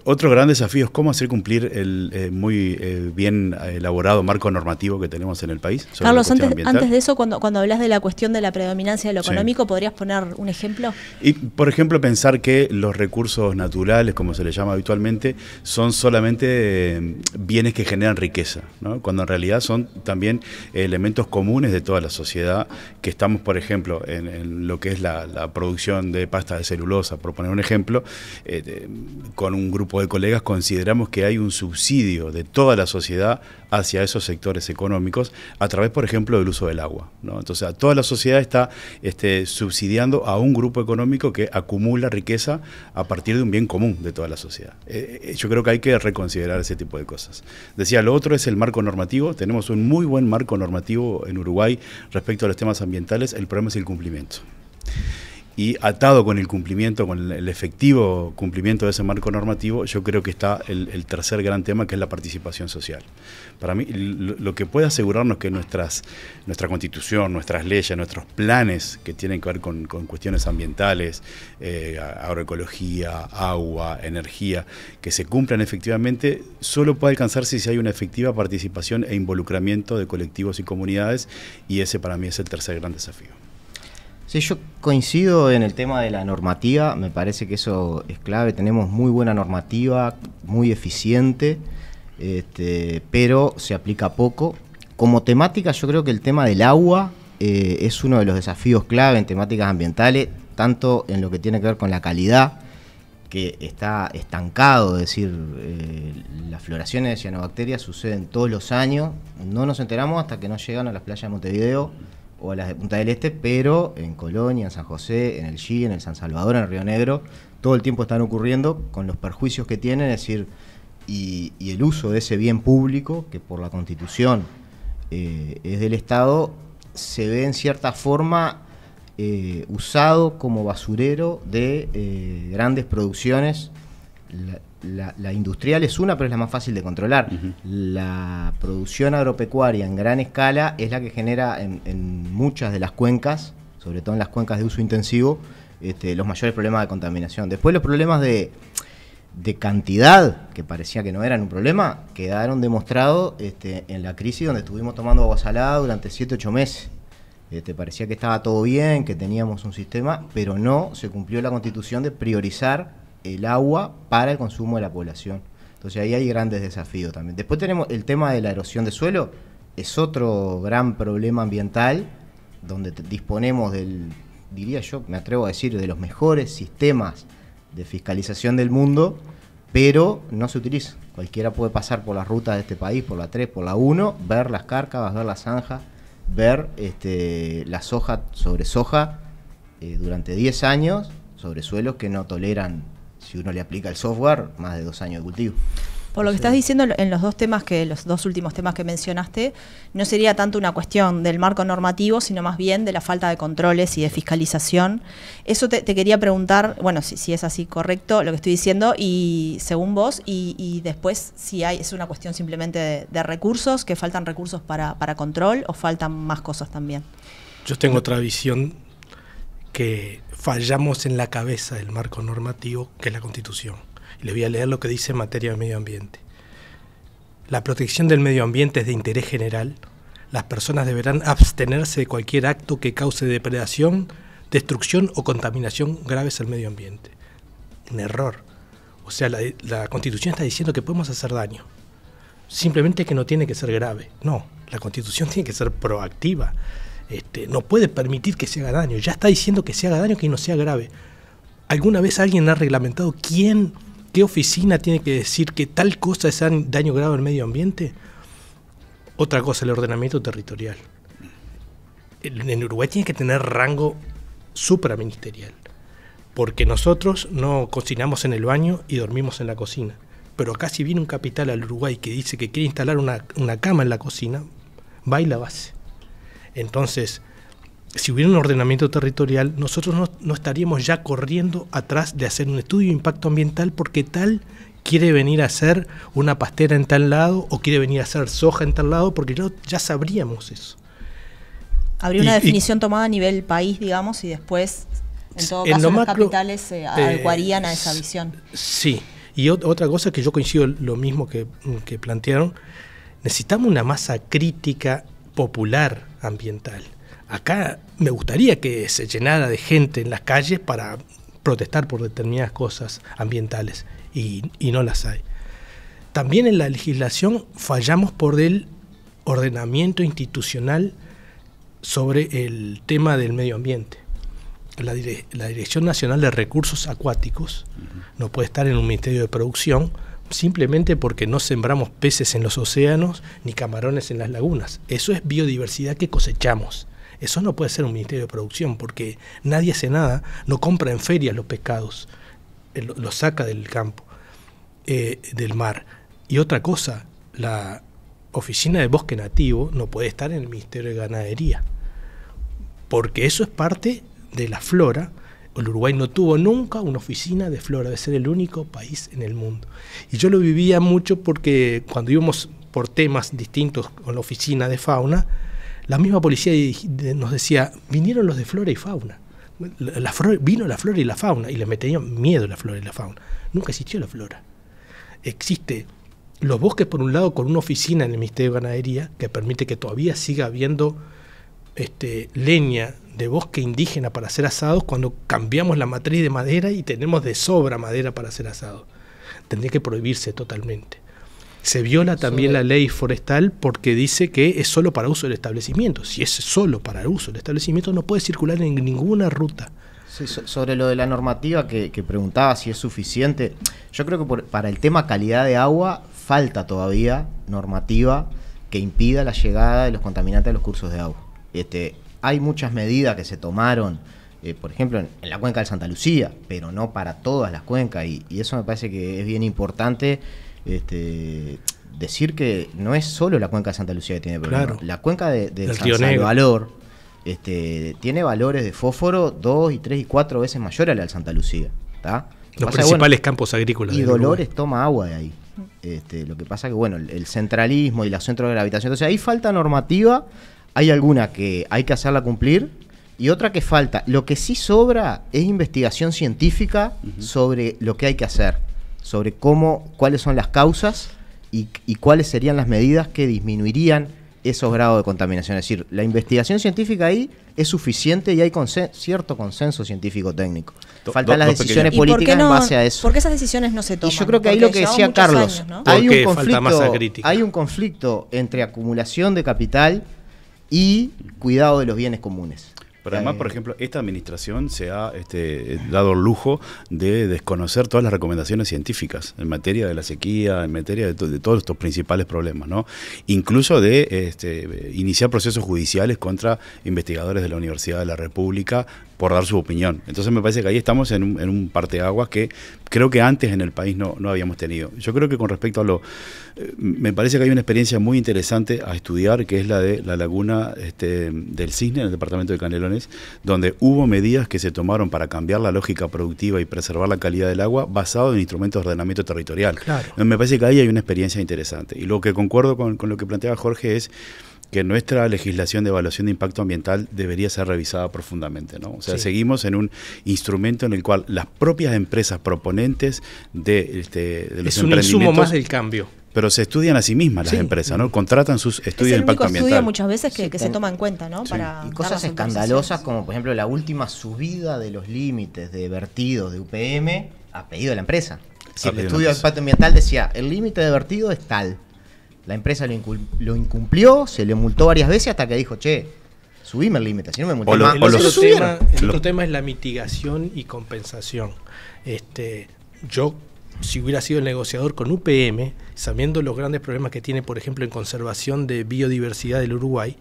Otro gran desafío es cómo hacer cumplir el muy bien elaborado marco normativo que tenemos en el país. Carlos, antes de eso, cuando hablas de la cuestión de la predominancia de lo económico, sí, ¿podrías poner un ejemplo? Y, por ejemplo, pensar que los recursos naturales, como se les llama habitualmente, son solamente bienes que generan riqueza, ¿no? Cuando en realidad son también elementos comunes de toda la sociedad, que estamos, por ejemplo, en lo que es la producción de pasta de celulosa, por poner un ejemplo, con un grupo de colegas consideramos que hay un subsidio de toda la sociedad hacia esos sectores económicos a través, por ejemplo, del uso del agua, ¿no? Entonces, toda la sociedad está subsidiando a un grupo económico que acumula riqueza a partir de un bien común de toda la sociedad. Yo creo que hay que reconsiderar ese tipo de cosas. Decía, lo otro es el marco normativo. Tenemos un muy buen marco normativo en Uruguay respecto a los temas ambientales. El problema es el cumplimiento. Y atado con el cumplimiento, con el efectivo cumplimiento de ese marco normativo, yo creo que está el tercer gran tema, que es la participación social. Para mí, lo que puede asegurarnos que nuestra Constitución, nuestras leyes, nuestros planes que tienen que ver con cuestiones ambientales, agroecología, agua, energía, que se cumplan efectivamente, solo puede alcanzarse si hay una efectiva participación e involucramiento de colectivos y comunidades, y ese para mí es el tercer gran desafío. Sí, yo coincido en el tema de la normativa, me parece que eso es clave. Tenemos muy buena normativa, muy eficiente, pero se aplica poco. Como temática, yo creo que el tema del agua es uno de los desafíos clave en temáticas ambientales, tanto en lo que tiene que ver con la calidad, que está estancado, es decir, las floraciones de cianobacterias suceden todos los años, no nos enteramos hasta que no llegan a las playas de Montevideo o a las de Punta del Este, pero en Colonia, en San José, en el G, en el San Salvador, en el Río Negro, todo el tiempo están ocurriendo con los perjuicios que tienen, es decir, y el uso de ese bien público, que por la Constitución es del Estado, se ve en cierta forma usado como basurero de grandes producciones. La industrial es una, pero es la más fácil de controlar. La producción agropecuaria en gran escala es la que genera en muchas de las cuencas, sobre todo en las cuencas de uso intensivo, los mayores problemas de contaminación. Después los problemas de cantidad, que parecía que no eran un problema, quedaron demostrados en la crisis donde estuvimos tomando agua salada durante 7-8 meses. Parecía que estaba todo bien, que teníamos un sistema, pero no se cumplió la Constitución de priorizar el agua para el consumo de la población. Entonces ahí hay grandes desafíos también. Después tenemos el tema de la erosión de suelo, es otro gran problema ambiental, donde disponemos diría yo, me atrevo a decir, de los mejores sistemas de fiscalización del mundo, pero no se utiliza. Cualquiera puede pasar por las rutas de este país, por la 3, por la 1, ver las cárcavas, ver las zanjas, ver la soja sobre soja durante 10 años, sobre suelos que no toleran, si uno le aplica el software, más de 2 años de cultivo. Por lo que estás diciendo, en los dos últimos temas que mencionaste, no sería tanto una cuestión del marco normativo, sino más bien de la falta de controles y de fiscalización. Eso te quería preguntar, bueno, si es así correcto lo que estoy diciendo, y según vos, y después si es una cuestión simplemente de recursos, que faltan recursos para control, o faltan más cosas también. Yo tengo otra visión, que fallamos en la cabeza del marco normativo, que es la Constitución. Y les voy a leer lo que dice en materia de medio ambiente. La protección del medio ambiente es de interés general. Las personas deberán abstenerse de cualquier acto que cause depredación, destrucción o contaminación graves al medio ambiente. Un error. O sea, la Constitución está diciendo que podemos hacer daño. Simplemente que no tiene que ser grave. No, la Constitución tiene que ser proactiva. No puede permitir que se haga daño. Ya está diciendo que se haga daño, que no sea grave. ¿Alguna vez alguien ha reglamentado qué oficina tiene que decir que tal cosa es daño grave al medio ambiente? Otra cosa, el ordenamiento territorial. En Uruguay tiene que tener rango supraministerial, porque nosotros no cocinamos en el baño y dormimos en la cocina. Pero acá si viene un capital al Uruguay que dice que quiere instalar una cama en la cocina, va y la hace. Entonces, si hubiera un ordenamiento territorial, nosotros no estaríamos ya corriendo atrás de hacer un estudio de impacto ambiental porque tal quiere venir a hacer una pastera en tal lado o quiere venir a hacer soja en tal lado, porque ya sabríamos eso. Habría una definición tomada a nivel país, digamos, y después, en todo caso, los capitales se adecuarían a esa visión. Sí, y otra cosa que yo coincido lo mismo que plantearon, necesitamos una masa crítica popular ambiental. Acá me gustaría que se llenara de gente en las calles para protestar por determinadas cosas ambientales, y no las hay. También en la legislación fallamos por el ordenamiento institucional sobre el tema del medio ambiente. La Dirección Nacional de Recursos Acuáticos no puede estar en un Ministerio de Producción simplemente porque no sembramos peces en los océanos ni camarones en las lagunas. Eso es biodiversidad que cosechamos. Eso no puede ser un Ministerio de Producción porque nadie hace nada, no compra en ferias los pescados, los saca del campo, del mar. Y otra cosa, la Oficina de Bosque Nativo no puede estar en el Ministerio de Ganadería, porque eso es parte de la flora. El Uruguay no tuvo nunca una oficina de flora, de ser el único país en el mundo. Y yo lo vivía mucho porque cuando íbamos por temas distintos con la oficina de fauna, la misma policía nos decía, vinieron los de flora y fauna. Vino la flora y la fauna, y les metían miedo la flora y la fauna. Nunca existió la flora. Existe los bosques por un lado con una oficina en el Ministerio de Ganadería que permite que todavía siga habiendo leña de bosque indígena para hacer asados cuando cambiamos la matriz de madera y tenemos de sobra madera para hacer asados. Tendría que prohibirse totalmente. Se viola también la ley forestal porque dice que es solo para uso del establecimiento. Si es solo para el uso del establecimiento no puede circular en ninguna ruta. Sí, sobre lo de la normativa que preguntaba si es suficiente, yo creo que para el tema calidad de agua falta todavía normativa que impida la llegada de los contaminantes a los cursos de agua. Hay muchas medidas que se tomaron, por ejemplo, en la cuenca del Santa Lucía, pero no para todas las cuencas, y eso me parece que es bien importante decir que no es solo la cuenca de Santa Lucía que tiene problemas. Claro. La cuenca de San Salvador tiene valores de fósforo 2 y 3 y 4 veces mayores al Santa Lucía. ¿Tá? Los principales campos agrícolas. Y Dolores toma agua de ahí. Lo que pasa que, bueno, el centralismo y la centro de gravitación. Entonces, ahí falta normativa. Hay alguna que hay que hacerla cumplir y otra que falta. Lo que sí sobra es investigación científica sobre lo que hay que hacer, sobre cuáles son las causas y cuáles serían las medidas que disminuirían esos grados de contaminación. Es decir, la investigación científica ahí es suficiente y hay cierto consenso científico técnico. Faltan las decisiones políticas en base a eso. ¿Por qué esas decisiones no se toman? Y yo creo que ahí lo que decía Carlos, años, ¿no? hay un conflicto entre acumulación de capital y cuidado de los bienes comunes. Pero además, por ejemplo, esta administración se ha dado el lujo de desconocer todas las recomendaciones científicas en materia de la sequía, en materia de todos estos principales problemas, ¿no? Incluso de iniciar procesos judiciales contra investigadores de la Universidad de la República por dar su opinión. Entonces me parece que ahí estamos en un parteaguas que creo que antes en el país no habíamos tenido. Yo creo que con respecto a me parece que hay una experiencia muy interesante a estudiar, que es la de la laguna del Cisne en el departamento de Canelones, donde hubo medidas que se tomaron para cambiar la lógica productiva y preservar la calidad del agua basado en instrumentos de ordenamiento territorial. Claro. Me parece que ahí hay una experiencia interesante. Y lo que concuerdo con lo que planteaba Jorge es que nuestra legislación de evaluación de impacto ambiental debería ser revisada profundamente, ¿no? O sea, seguimos en un instrumento en el cual las propias empresas proponentes de los emprendimientos... Es un insumo más del cambio. Pero se estudian a sí mismas las empresas, ¿no? Contratan sus estudios de impacto ambiental. Es el único estudio muchas veces que se toma en cuenta, ¿no? Y cosas escandalosas como, por ejemplo, la última subida de los límites de vertidos de UPM a pedido de la empresa. Si el estudio de impacto ambiental decía, el límite de vertido es tal. La empresa lo incumplió, se le multó varias veces hasta que dijo, che, subime el límite, si no me multé más. El otro tema es la mitigación y compensación. Yo, si hubiera sido el negociador con UPM, sabiendo los grandes problemas que tiene, por ejemplo, en conservación de biodiversidad del Uruguay,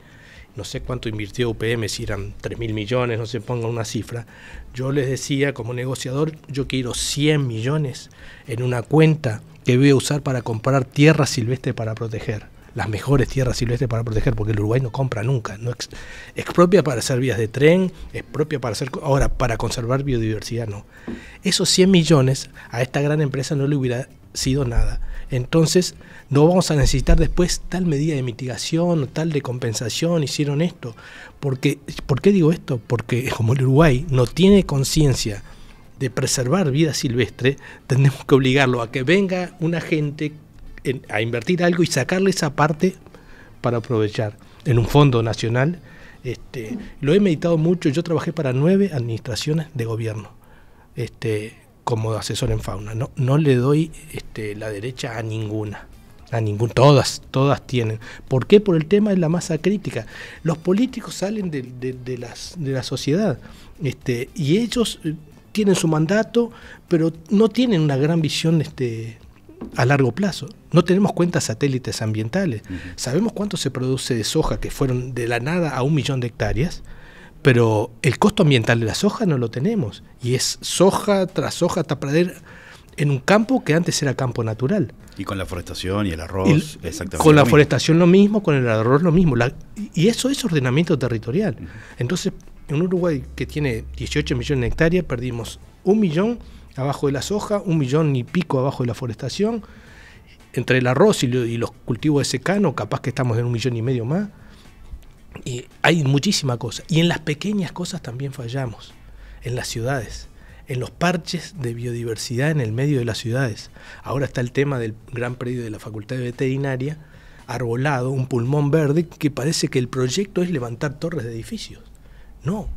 no sé cuánto invirtió UPM, si eran 3.000 millones, no se ponga una cifra, yo les decía, como negociador, yo quiero 100 millones en una cuenta que voy a usar para comprar tierra silvestre para proteger, las mejores tierras silvestres para proteger, porque el Uruguay no compra nunca, no expropia para hacer vías de tren, expropia para hacer, ahora para conservar biodiversidad no. Esos 100 millones a esta gran empresa no le hubiera sido nada. Entonces no vamos a necesitar después tal medida de mitigación o tal de compensación, hicieron esto. ¿Por qué digo esto? Porque como el Uruguay no tiene conciencia de preservar vida silvestre, tenemos que obligarlo a que venga una gente a invertir algo y sacarle esa parte para aprovechar en un fondo nacional. Lo he meditado mucho, yo trabajé para 9 administraciones de gobierno como asesor en fauna, no le doy la derecha a ninguna, todas tienen. ¿Por qué? Por el tema de la masa crítica. Los políticos salen de la sociedad y ellos tienen su mandato, pero no tienen una gran visión a largo plazo. No tenemos cuentas satélites ambientales. Sabemos cuánto se produce de soja, que fueron de la nada a 1 millón de hectáreas, pero el costo ambiental de la soja no lo tenemos. Y es soja tras soja tapadera en un campo que antes era campo natural. Y con la forestación y el arroz, exactamente. Con la forestación lo mismo, con el arroz lo mismo. Y eso es ordenamiento territorial. Entonces, en Uruguay, que tiene 18 millones de hectáreas, perdimos 1 millón abajo de la soja, 1 millón y pico abajo de la forestación. Entre el arroz y los cultivos de secano, capaz que estamos en 1,5 millones más. Y hay muchísima cosa. Y en las pequeñas cosas también fallamos. En las ciudades, en los parches de biodiversidad en el medio de las ciudades. Ahora está el tema del gran predio de la Facultad de Veterinaria, arbolado, un pulmón verde, que parece que el proyecto es levantar torres de edificios. No,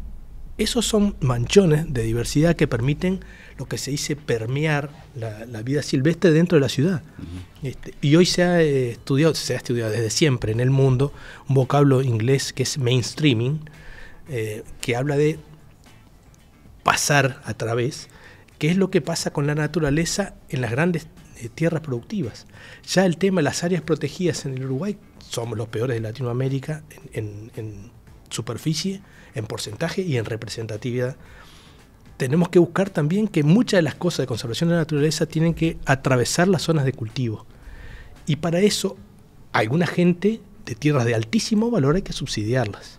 esos son manchones de diversidad que permiten lo que se dice permear la vida silvestre dentro de la ciudad. Y hoy se ha estudiado desde siempre en el mundo un vocablo inglés que es mainstreaming, que habla de pasar a través, que es lo que pasa con la naturaleza en las grandes tierras productivas. Ya el tema de las áreas protegidas en el Uruguay, somos los peores de Latinoamérica en superficie, en porcentaje y en representatividad. Tenemos que buscar también que muchas de las cosas de conservación de la naturaleza tienen que atravesar las zonas de cultivo. Y para eso, alguna gente de tierras de altísimo valor hay que subsidiarlas.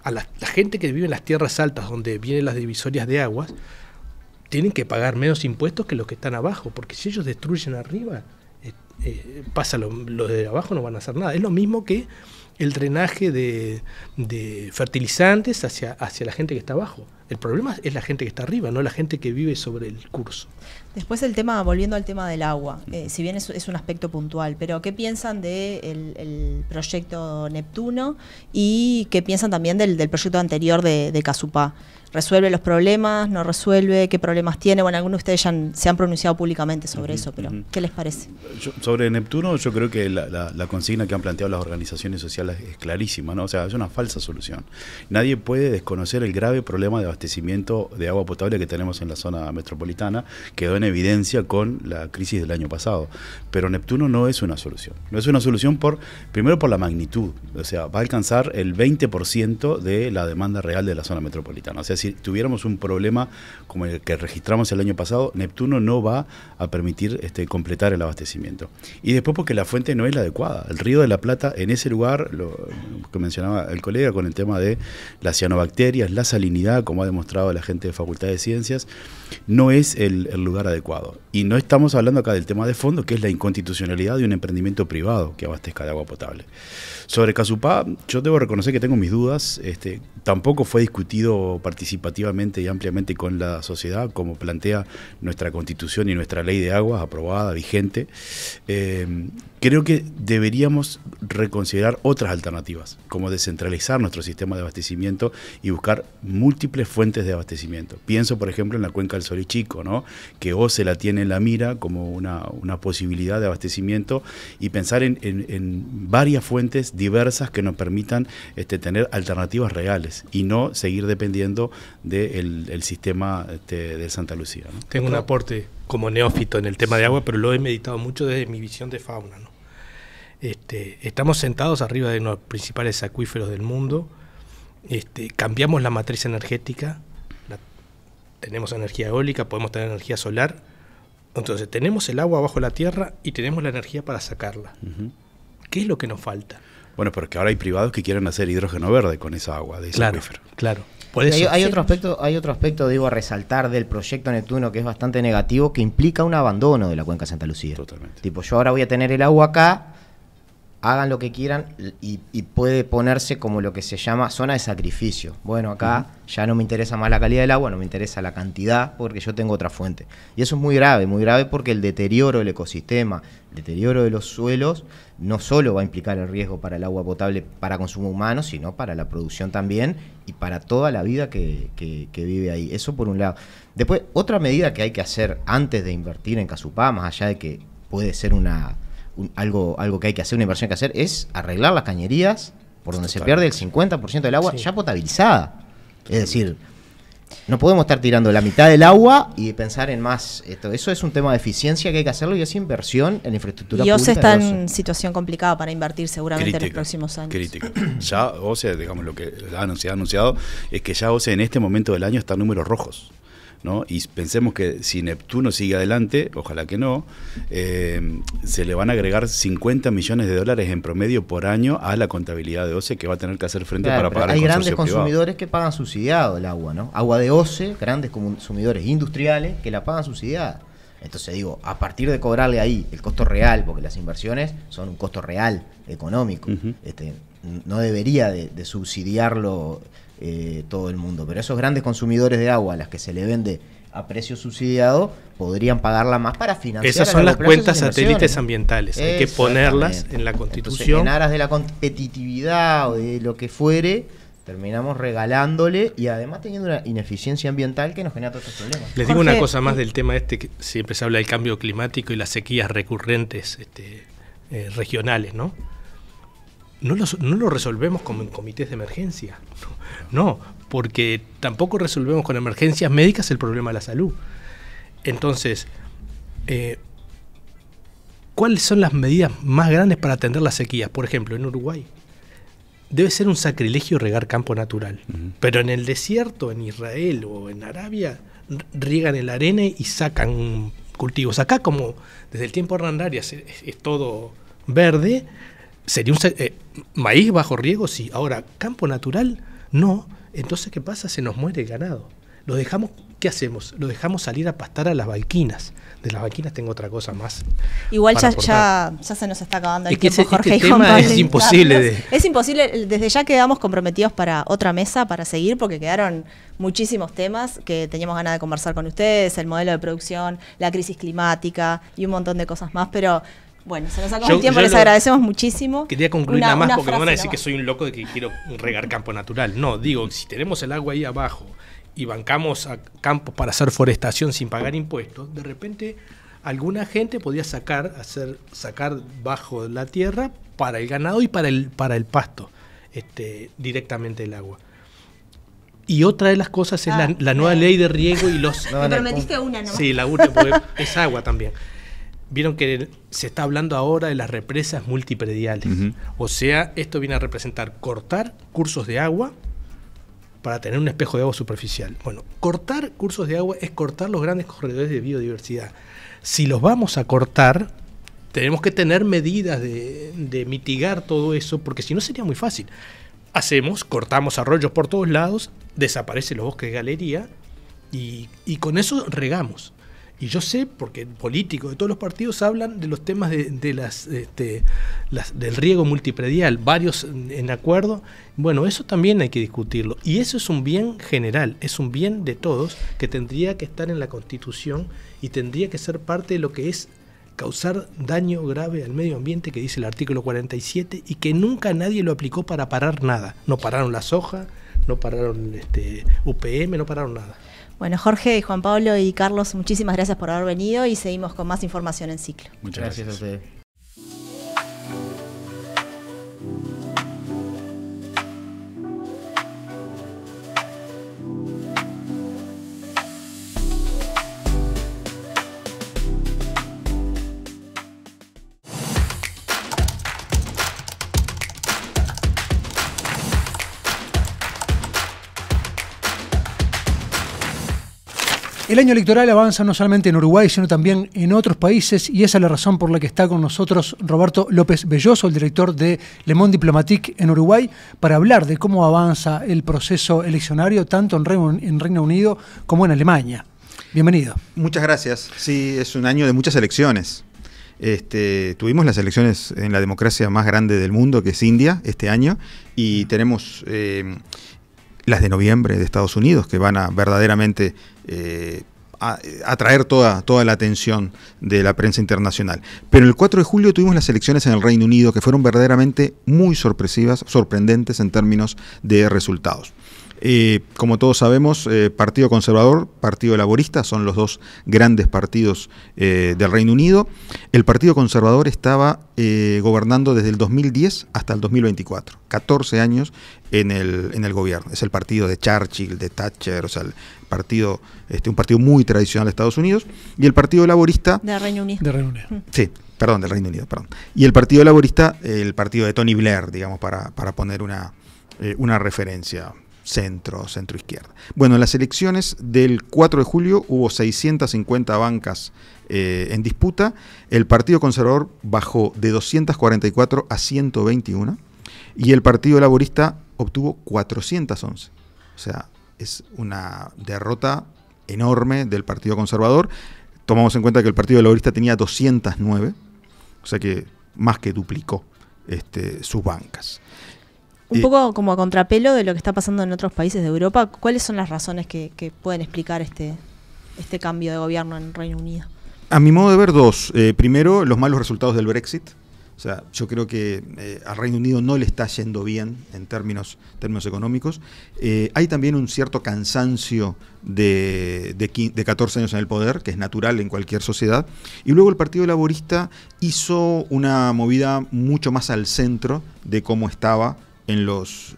A la gente que vive en las tierras altas, donde vienen las divisorias de aguas, tienen que pagar menos impuestos que los que están abajo, porque si ellos destruyen arriba, pasa los de abajo no van a hacer nada. Es lo mismo que el drenaje de fertilizantes hacia la gente que está abajo. El problema es la gente que está arriba, no la gente que vive sobre el curso. Después volviendo al tema del agua, si bien es un aspecto puntual, pero ¿qué piensan del proyecto Neptuno y qué piensan también del proyecto anterior de Casupá? ¿Resuelve los problemas? ¿No resuelve? ¿Qué problemas tiene? Bueno, algunos de ustedes ya se han pronunciado públicamente sobre eso, pero ¿qué les parece? Sobre Neptuno, yo creo que la consigna que han planteado las organizaciones sociales es clarísima, ¿no? O sea, es una falsa solución. Nadie puede desconocer el grave problema de abastecimiento de agua potable que tenemos en la zona metropolitana, quedó en evidencia con la crisis del año pasado. Pero Neptuno no es una solución. No es una solución primero por la magnitud, o sea, va a alcanzar el 20% de la demanda real de la zona metropolitana. O sea, si tuviéramos un problema como el que registramos el año pasado, Neptuno no va a permitir completar el abastecimiento. Y después porque la fuente no es la adecuada. El Río de la Plata, en ese lugar, lo que mencionaba el colega con el tema de las cianobacterias, la salinidad, como ha demostrado la gente de Facultad de Ciencias, no es el lugar adecuado. Y no estamos hablando acá del tema de fondo, que es la inconstitucionalidad de un emprendimiento privado que abastezca de agua potable. Sobre Casupá, yo debo reconocer que tengo mis dudas. Tampoco fue discutido participativamente y ampliamente con la sociedad, como plantea nuestra Constitución y nuestra Ley de Aguas, aprobada, vigente. Creo que deberíamos reconsiderar otras alternativas, como descentralizar nuestro sistema de abastecimiento y buscar múltiples fuentes de abastecimiento. Pienso, por ejemplo, en la cuenca del Solichico, ¿no? Que OCE la tiene en la mira como una posibilidad de abastecimiento y pensar en varias fuentes diversas que nos permitan tener alternativas reales y no seguir dependiendo del sistema de Santa Lucía, ¿no? Tengo un aporte como neófito en el tema de agua, pero lo he meditado mucho desde mi visión de fauna, ¿no? Estamos sentados arriba de los principales acuíferos del mundo, cambiamos la matriz energética, tenemos energía eólica, podemos tener energía solar, entonces tenemos el agua bajo la tierra y tenemos la energía para sacarla. ¿Qué es lo que nos falta? Bueno, porque ahora hay privados que quieren hacer hidrógeno verde con esa agua de ese acuífero. Claro. Por eso. Hay otro aspecto, digo, a resaltar del proyecto Neptuno que es bastante negativo, que implica un abandono de la cuenca de Santa Lucía. Totalmente. Tipo, yo ahora voy a tener el agua acá, hagan lo que quieran, y puede ponerse como lo que se llama zona de sacrificio. Bueno, acá ya no me interesa más la calidad del agua, no me interesa la cantidad, porque yo tengo otra fuente. Y eso es muy grave porque el deterioro del ecosistema, el deterioro de los suelos, no solo va a implicar el riesgo para el agua potable para consumo humano, sino para la producción también y para toda la vida que vive ahí. Eso por un lado. Después, otra medida que hay que hacer antes de invertir en Casupá, más allá de que puede ser algo que hay que hacer, una inversión que hacer, es arreglar las cañerías por donde se pierde el 50% del agua ya potabilizada. Es decir, no podemos estar tirando la mitad del agua y pensar en más. Eso es un tema de eficiencia que hay que hacerlo y es inversión en infraestructura pública. Y OCE está en situación complicada para invertir seguramente en los próximos años. Crítica. Ya OCE, digamos, lo que ha anunciado es que ya OCE en este momento del año está en números rojos, ¿no? Y pensemos que si Neptuno sigue adelante, ojalá que no, se le van a agregar $50 millones en promedio por año a la contabilidad de OCE que va a tener que hacer frente para pagar el consorcio privado. Hay grandes consumidores que pagan subsidiado el agua, ¿no? Agua de OCE, grandes consumidores industriales que la pagan subsidiada. Entonces digo, a partir de cobrarle ahí el costo real, porque las inversiones son un costo real, económico, no debería de subsidiarlo todo el mundo, pero esos grandes consumidores de agua a las que se le vende a precio subsidiado podrían pagarla más para financiar. Esas son las cuentas satélites ambientales, hay que ponerlas en la Constitución. Entonces, en aras de la competitividad o de lo que fuere, terminamos regalándole y además teniendo una ineficiencia ambiental que nos genera todos estos problemas. Les digo una cosa más del tema que siempre se habla del cambio climático y las sequías recurrentes regionales, ¿no? No lo resolvemos como en comités de emergencia, no, porque tampoco resolvemos con emergencias médicas el problema de la salud. Entonces, ¿cuáles son las medidas más grandes para atender las sequías? Por ejemplo, en Uruguay debe ser un sacrilegio regar campo natural, pero en el desierto, en Israel o en Arabia, riegan el arene y sacan cultivos. Acá, como desde el tiempo de Hernán Arias es todo verde, sería un maíz bajo riego, sí. Ahora, campo natural, no. Entonces, ¿qué pasa? Se nos muere el ganado. Lo dejamos, ¿qué hacemos? Lo dejamos salir a pastar a las valquinas. De las valquinas tengo otra cosa más. Igual ya se nos está acabando el tiempo, Jorge. Este tema es imposible. Es imposible. Desde ya quedamos comprometidos para otra mesa, para seguir, porque quedaron muchísimos temas que teníamos ganas de conversar con ustedes, el modelo de producción, la crisis climática y un montón de cosas más, pero bueno, se nos acabó el tiempo, les agradecemos muchísimo. Quería concluir nada más porque me van a decir que soy un loco de que quiero regar campo natural. No, digo, si tenemos el agua ahí abajo y bancamos a campos para hacer forestación sin pagar impuestos, de repente alguna gente podía sacar bajo la tierra para el ganado y para el pasto, directamente el agua. Y otra de las cosas es la nueva ley de riego y los... Me prometiste una, ¿no? Sí, la última, porque es agua también. Vieron que se está hablando ahora de las represas multiprediales. O sea, esto viene a representar cortar cursos de agua para tener un espejo de agua superficial. Bueno, cortar cursos de agua es cortar los grandes corredores de biodiversidad. Si los vamos a cortar, tenemos que tener medidas de mitigar todo eso, porque si no sería muy fácil. Cortamos arroyos por todos lados, desaparecen los bosques de galería y con eso regamos. Y yo sé, porque políticos de todos los partidos hablan de los temas del riego multipredial, varios en acuerdo. Bueno, eso también hay que discutirlo. Y eso es un bien general, es un bien de todos que tendría que estar en la Constitución y tendría que ser parte de lo que es causar daño grave al medio ambiente, que dice el artículo 47, y que nunca nadie lo aplicó para parar nada. No pararon la soja, no pararon UPM, no pararon nada. Bueno, Jorge, Juan Pablo y Carlos, muchísimas gracias por haber venido y seguimos con más información en Ciclo. Muchas gracias a ustedes. El año electoral avanza no solamente en Uruguay, sino también en otros países, y esa es la razón por la que está con nosotros Roberto López Belloso, el director de Le Monde Diplomatique en Uruguay, para hablar de cómo avanza el proceso eleccionario tanto en Reino Unido como en Alemania. Bienvenido. Muchas gracias. Sí, es un año de muchas elecciones. Tuvimos las elecciones en la democracia más grande del mundo, que es India, este año, y tenemos las de noviembre de Estados Unidos, que van a verdaderamente atraer toda la atención de la prensa internacional. Pero el 4 de julio tuvimos las elecciones en el Reino Unido, que fueron verdaderamente muy sorprendentes en términos de resultados. Como todos sabemos, Partido Conservador, Partido Laborista son los dos grandes partidos del Reino Unido. El Partido Conservador estaba gobernando desde el 2010 hasta el 2024, 14 años en el gobierno. Es el partido de Churchill, de Thatcher, o sea, un partido muy tradicional de Estados Unidos. Y el Partido Laborista... De Reino Unido. De Reino Unido. Sí, perdón, del Reino Unido, perdón. Y el Partido Laborista, el partido de Tony Blair, digamos, para poner una referencia centro-izquierda. Bueno, en las elecciones del 4 de julio hubo 650 bancas en disputa. El Partido Conservador bajó de 244 a 121 y el Partido Laborista obtuvo 411. O sea, es una derrota enorme del Partido Conservador. Tomamos en cuenta que el Partido Laborista tenía 209, o sea que más que duplicó sus bancas. Un poco como a contrapelo de lo que está pasando en otros países de Europa, ¿cuáles son las razones que pueden explicar este cambio de gobierno en Reino Unido? A mi modo de ver, dos. Primero, los malos resultados del Brexit. O sea, yo creo que al Reino Unido no le está yendo bien en términos económicos. Hay también un cierto cansancio de 14 años en el poder, que es natural en cualquier sociedad. Y luego el Partido Laborista hizo una movida mucho más al centro de cómo estaba en los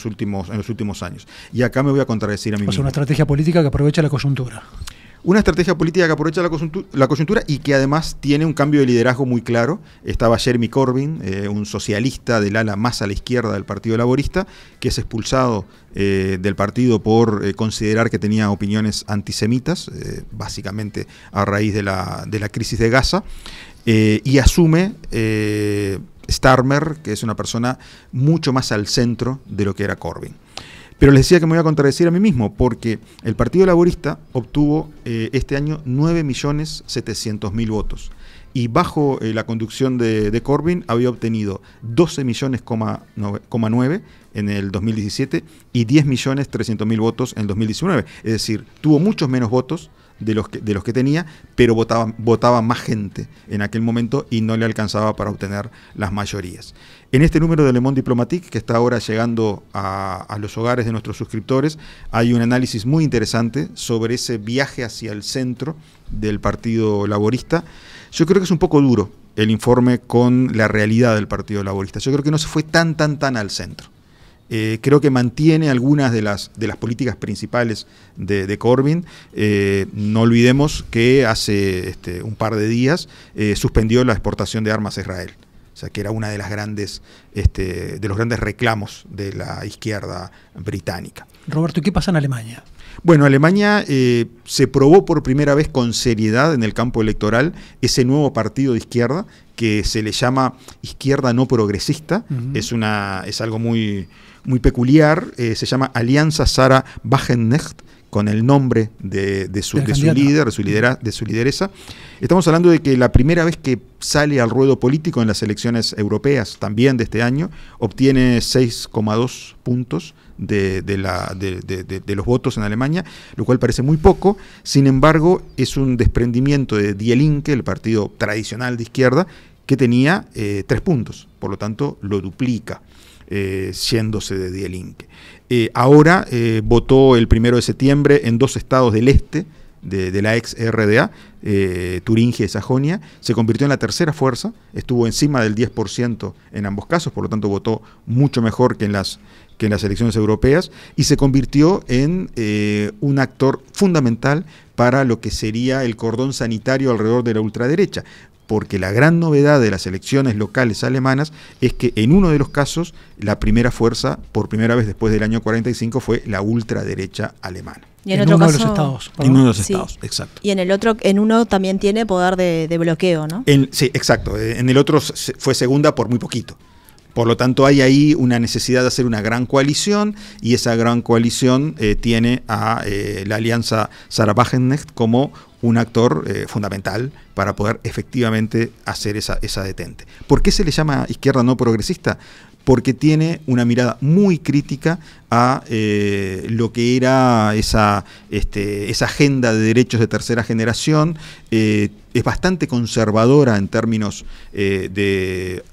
últimos años. Y acá me voy a contradecir a mí mismo. O sea, una estrategia política que aprovecha la coyuntura. Una estrategia política que aprovecha la coyuntura y que además tiene un cambio de liderazgo muy claro. Estaba Jeremy Corbyn, un socialista del ala más a la izquierda del Partido Laborista, que es expulsado del partido por considerar que tenía opiniones antisemitas, básicamente a raíz de la crisis de Gaza, y asume Starmer, que es una persona mucho más al centro de lo que era Corbyn. Pero les decía que me voy a contradecir a mí mismo, porque el Partido Laborista obtuvo este año 9.700.000 votos. Y bajo la conducción de Corbyn había obtenido 12.9 en el 2017 y 10.300.000 votos en el 2019. Es decir, tuvo muchos menos votos de los que tenía, pero votaba más gente en aquel momento y no le alcanzaba para obtener las mayorías. En este número de Le Monde Diplomatique, que está ahora llegando a los hogares de nuestros suscriptores, hay un análisis muy interesante sobre ese viaje hacia el centro del Partido Laborista. Yo creo que es un poco duro el informe con la realidad del Partido Laborista. Yo creo que no se fue tan al centro. Creo que mantiene algunas de las políticas principales de Corbyn. No olvidemos que hace un par de días suspendió la exportación de armas a Israel. O sea, que era una de las de los grandes reclamos de la izquierda británica. Roberto, ¿y qué pasa en Alemania? Bueno, Alemania se probó por primera vez con seriedad en el campo electoral ese nuevo partido de izquierda que se le llama izquierda no progresista. Es algo muy peculiar. Se llama Alianza Sarah Wagenknecht, con el nombre de su lideresa. Estamos hablando de que la primera vez que sale al ruedo político en las elecciones europeas, también de este año, obtiene 6,2 puntos de los votos en Alemania, lo cual parece muy poco. Sin embargo, es un desprendimiento de Die Linke, el partido tradicional de izquierda, que tenía 3 puntos, por lo tanto lo duplica. yéndose de Die Linke. Ahora votó el 1 de septiembre en 2 estados del este de la ex RDA, Turingia y Sajonia, se convirtió en la tercera fuerza, estuvo encima del 10% en ambos casos, por lo tanto votó mucho mejor que en las elecciones europeas, y se convirtió en un actor fundamental para lo que sería el cordón sanitario alrededor de la ultraderecha, porque la gran novedad de las elecciones locales alemanas es que en uno de los casos la primera fuerza, por primera vez después del año 45, fue la ultraderecha alemana. Y en otro uno caso, de los estados. En uno de los sí. estados, exacto. Y en uno también tiene poder de bloqueo, ¿no? Sí, exacto. En el otro fue segunda por muy poquito. Por lo tanto, hay ahí una necesidad de hacer una gran coalición, y esa gran coalición tiene a la alianza Sarah-Wagenknecht como un actor fundamental para poder efectivamente hacer esa detente. ¿Por qué se le llama izquierda no progresista? Porque tiene una mirada muy crítica a lo que era esa agenda de derechos de tercera generación. Es bastante conservadora en términos de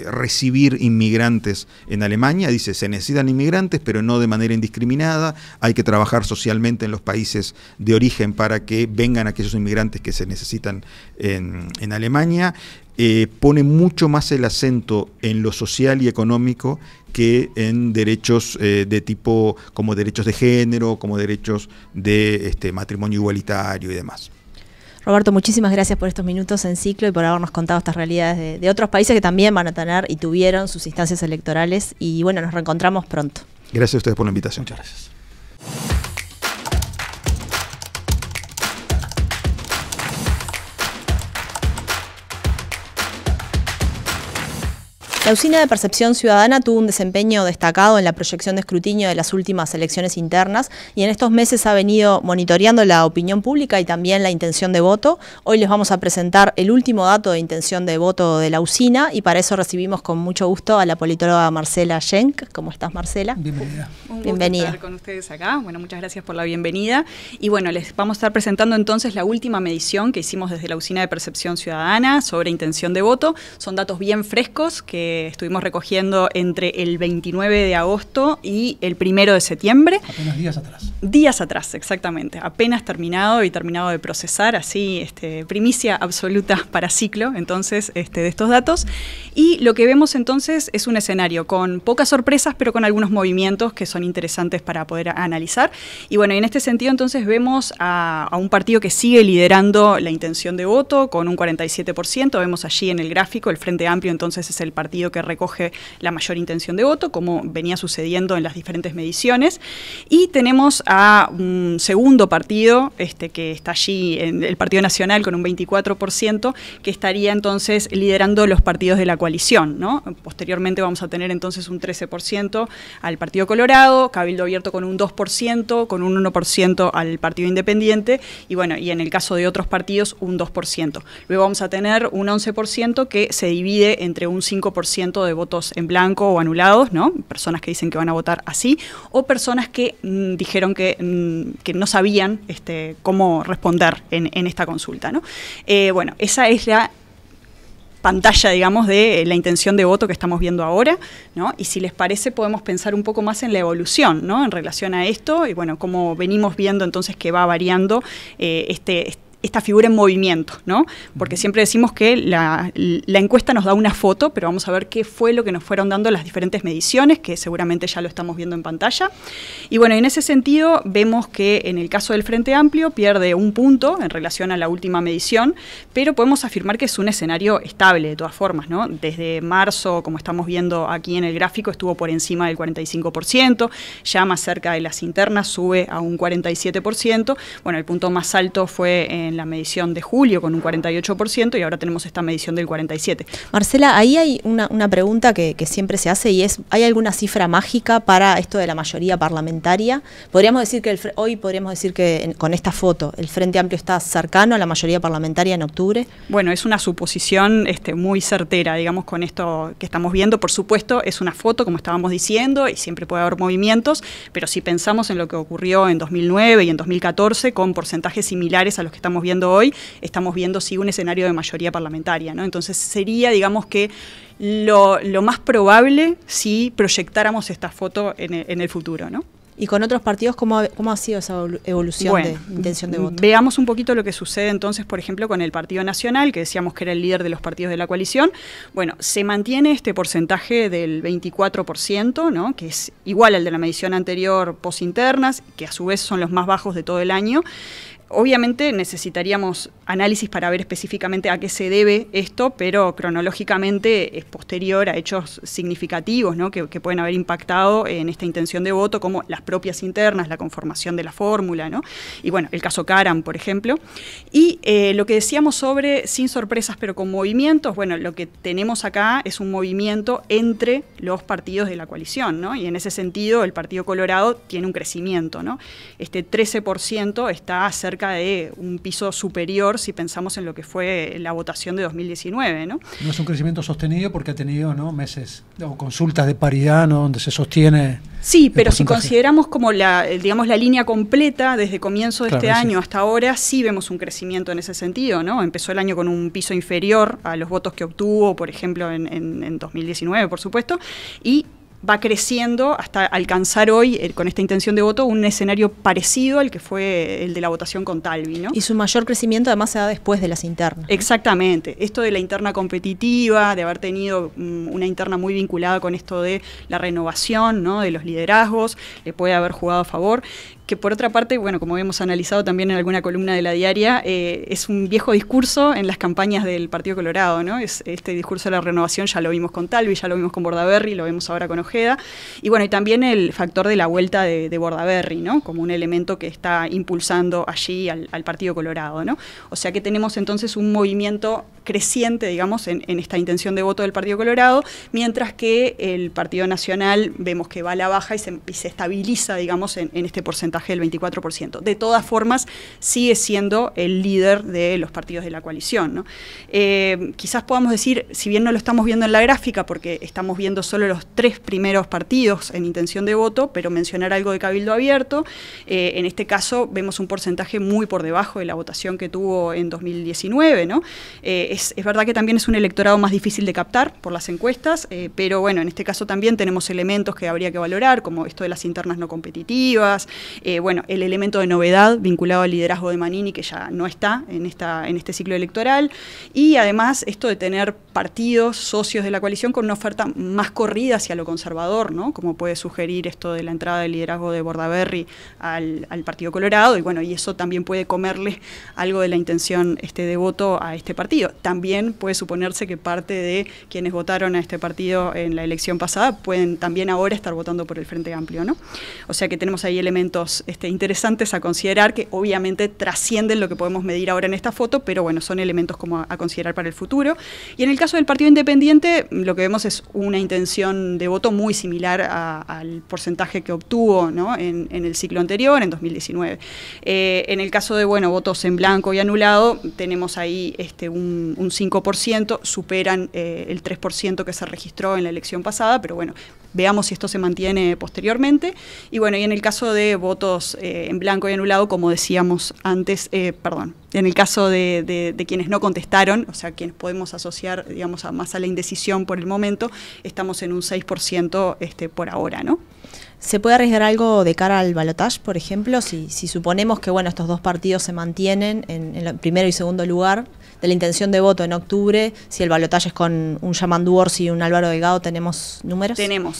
recibir inmigrantes en Alemania. Dice, se necesitan inmigrantes, pero no de manera indiscriminada, hay que trabajar socialmente en los países de origen para que vengan aquellos inmigrantes que se necesitan en Alemania. Pone mucho más el acento en lo social y económico que en derechos de tipo como derechos de género, como derechos de matrimonio igualitario y demás. Roberto, muchísimas gracias por estos minutos en Ciclo y por habernos contado estas realidades de otros países que también van a tener y tuvieron sus instancias electorales. Y bueno, nos reencontramos pronto. Gracias a ustedes por la invitación. Muchas gracias. La Usina de Percepción Ciudadana tuvo un desempeño destacado en la proyección de escrutinio de las últimas elecciones internas y en estos meses ha venido monitoreando la opinión pública y también la intención de voto. Hoy les vamos a presentar el último dato de intención de voto de la Usina y para eso recibimos con mucho gusto a la politóloga Marcela Schenk. ¿Cómo estás, Marcela? Bienvenida. Un gusto estar con ustedes acá. Bueno, muchas gracias por la bienvenida. Y bueno, les vamos a estar presentando entonces la última medición que hicimos desde la Usina de Percepción Ciudadana sobre intención de voto. Son datos bien frescos que estuvimos recogiendo entre el 29 de agosto y el 1 de septiembre. Apenas días atrás. Días atrás, exactamente. Apenas terminado de procesar, así, primicia absoluta para Ciclo, entonces, de estos datos. Y lo que vemos entonces es un escenario con pocas sorpresas, pero con algunos movimientos que son interesantes para poder analizar. Y bueno, en este sentido entonces vemos a un partido que sigue liderando la intención de voto con un 47%. Vemos allí en el gráfico, el Frente Amplio entonces es el partido que recoge la mayor intención de voto, como venía sucediendo en las diferentes mediciones. Y tenemos a un segundo partido que está allí, el Partido Nacional, con un 24%, que estaría entonces liderando los partidos de la coalición, ¿no? Posteriormente vamos a tener entonces un 13% al Partido Colorado, Cabildo Abierto con un 2%, con un 1% al Partido Independiente, y bueno, y en el caso de otros partidos un 2%. Luego vamos a tener un 11% que se divide entre un 5% de votos en blanco o anulados, ¿no? Personas que dicen que van a votar así, o personas que dijeron que no sabían cómo responder en esta consulta, ¿no? Bueno, esa es la pantalla, digamos, de la intención de voto que estamos viendo ahora, ¿no? Y si les parece podemos pensar un poco más en la evolución, ¿no? En relación a esto, y bueno, cómo venimos viendo entonces que va variando esta figura en movimiento, ¿no? Porque siempre decimos que la encuesta nos da una foto, pero vamos a ver qué fue lo que nos fueron dando las diferentes mediciones, que seguramente ya lo estamos viendo en pantalla. Y bueno, en ese sentido vemos que en el caso del Frente Amplio pierde un punto en relación a la última medición, pero podemos afirmar que es un escenario estable de todas formas, ¿no? Desde marzo, como estamos viendo aquí en el gráfico, estuvo por encima del 45%, ya más cerca de las internas sube a un 47%. Bueno, el punto más alto fue en la medición de julio con un 48% y ahora tenemos esta medición del 47%. Marcela, ahí hay una pregunta que siempre se hace y es, ¿hay alguna cifra mágica para esto de la mayoría parlamentaria? Podríamos decir que hoy podríamos decir que con esta foto el Frente Amplio está cercano a la mayoría parlamentaria en octubre. Bueno, es una suposición muy certera, digamos, con esto que estamos viendo. Por supuesto, es una foto, como estábamos diciendo, y siempre puede haber movimientos, pero si pensamos en lo que ocurrió en 2009 y en 2014 con porcentajes similares a los que estamos estamos viendo hoy, estamos viendo sí un escenario de mayoría parlamentaria, ¿no? Entonces sería, digamos que lo más probable si proyectáramos esta foto en el futuro, ¿no? ¿Y con otros partidos cómo ha sido esa evolución de intención de voto? Veamos un poquito lo que sucede entonces, por ejemplo, con el Partido Nacional, que decíamos que era el líder de los partidos de la coalición. Bueno, se mantiene este porcentaje del 24%, ¿no? Que es igual al de la medición anterior posinternas, que a su vez son los más bajos de todo el año. Obviamente necesitaríamos análisis para ver específicamente a qué se debe esto, pero cronológicamente es posterior a hechos significativos, ¿no? que pueden haber impactado en esta intención de voto, como las propias internas, la conformación de la fórmula, ¿no? Y bueno, el caso Karam, por ejemplo. Y lo que decíamos sobre sin sorpresas pero con movimientos, bueno, lo que tenemos acá es un movimiento entre los partidos de la coalición, ¿no? Y en ese sentido el Partido Colorado tiene un crecimiento, ¿no? Este 13% está cerca de un piso superior si pensamos en lo que fue la votación de 2019, ¿no? No es un crecimiento sostenido porque ha tenido, ¿no?, meses o consultas de paridad, ¿no?, donde se sostiene. Sí, pero si consideramos como la línea completa desde comienzo de este año hasta ahora, sí vemos un crecimiento en ese sentido, ¿no? Empezó el año con un piso inferior a los votos que obtuvo, por ejemplo, en 2019, por supuesto, y va creciendo hasta alcanzar hoy, con esta intención de voto, un escenario parecido al que fue el de la votación con Talvi, ¿no? Y su mayor crecimiento además se da después de las internas, ¿no? Exactamente. Esto de la interna competitiva, de haber tenido una interna muy vinculada con esto de la renovación, ¿no?, de los liderazgos, le puede haber jugado a favor. Que por otra parte, bueno, como hemos analizado también en alguna columna de La Diaria, es un viejo discurso en las campañas del Partido Colorado, ¿no? Este discurso de la renovación ya lo vimos con Talvi, ya lo vimos con Bordaberry, lo vemos ahora con Ojeda. Y bueno, y también el factor de la vuelta de Bordaberry, ¿no?, como un elemento que está impulsando allí al Partido Colorado, ¿no? O sea que tenemos entonces un movimiento creciente, digamos, en esta intención de voto del Partido Colorado, mientras que el Partido Nacional vemos que va a la baja y se estabiliza, digamos, en este porcentaje del 24%. De todas formas, sigue siendo el líder de los partidos de la coalición, ¿no? Quizás podamos decir, si bien no lo estamos viendo en la gráfica, porque estamos viendo solo los 3 primeros partidos en intención de voto, pero mencionar algo de Cabildo Abierto, en este caso vemos un porcentaje muy por debajo de la votación que tuvo en 2019, ¿no? Es verdad que también es un electorado más difícil de captar por las encuestas, pero bueno, en este caso también tenemos elementos que habría que valorar, como esto de las internas no competitivas, bueno, el elemento de novedad vinculado al liderazgo de Manini, que ya no está en este ciclo electoral, y además esto de tener partidos, socios de la coalición con una oferta más corrida hacia lo conservador, ¿no?, como puede sugerir esto de la entrada del liderazgo de Bordaberry al Partido Colorado, y bueno, y eso también puede comerle algo de la intención de voto a este partido. También puede suponerse que parte de quienes votaron a este partido en la elección pasada pueden también ahora estar votando por el Frente Amplio, ¿no? O sea que tenemos ahí elementos interesantes a considerar que obviamente trascienden lo que podemos medir ahora en esta foto, pero bueno, son elementos como a considerar para el futuro. Y en el caso del Partido Independiente, lo que vemos es una intención de voto muy similar al porcentaje que obtuvo, ¿no?, en el ciclo anterior, en 2019. En el caso de, bueno, votos en blanco y anulado, tenemos ahí un 5%, superan el 3% que se registró en la elección pasada, pero bueno, veamos si esto se mantiene posteriormente. Y bueno, y en el caso de votos en blanco y anulado, como decíamos antes, en el caso de quienes no contestaron, o sea, quienes podemos asociar, digamos, más a la indecisión por el momento, estamos en un 6% por ahora, ¿no? ¿Se puede arriesgar algo de cara al balotaje, por ejemplo, si suponemos que, bueno, estos dos partidos se mantienen en el primero y segundo lugar de la intención de voto en octubre? Si el balotaje es con un Yamandu Orsi y un Álvaro Delgado, ¿tenemos números?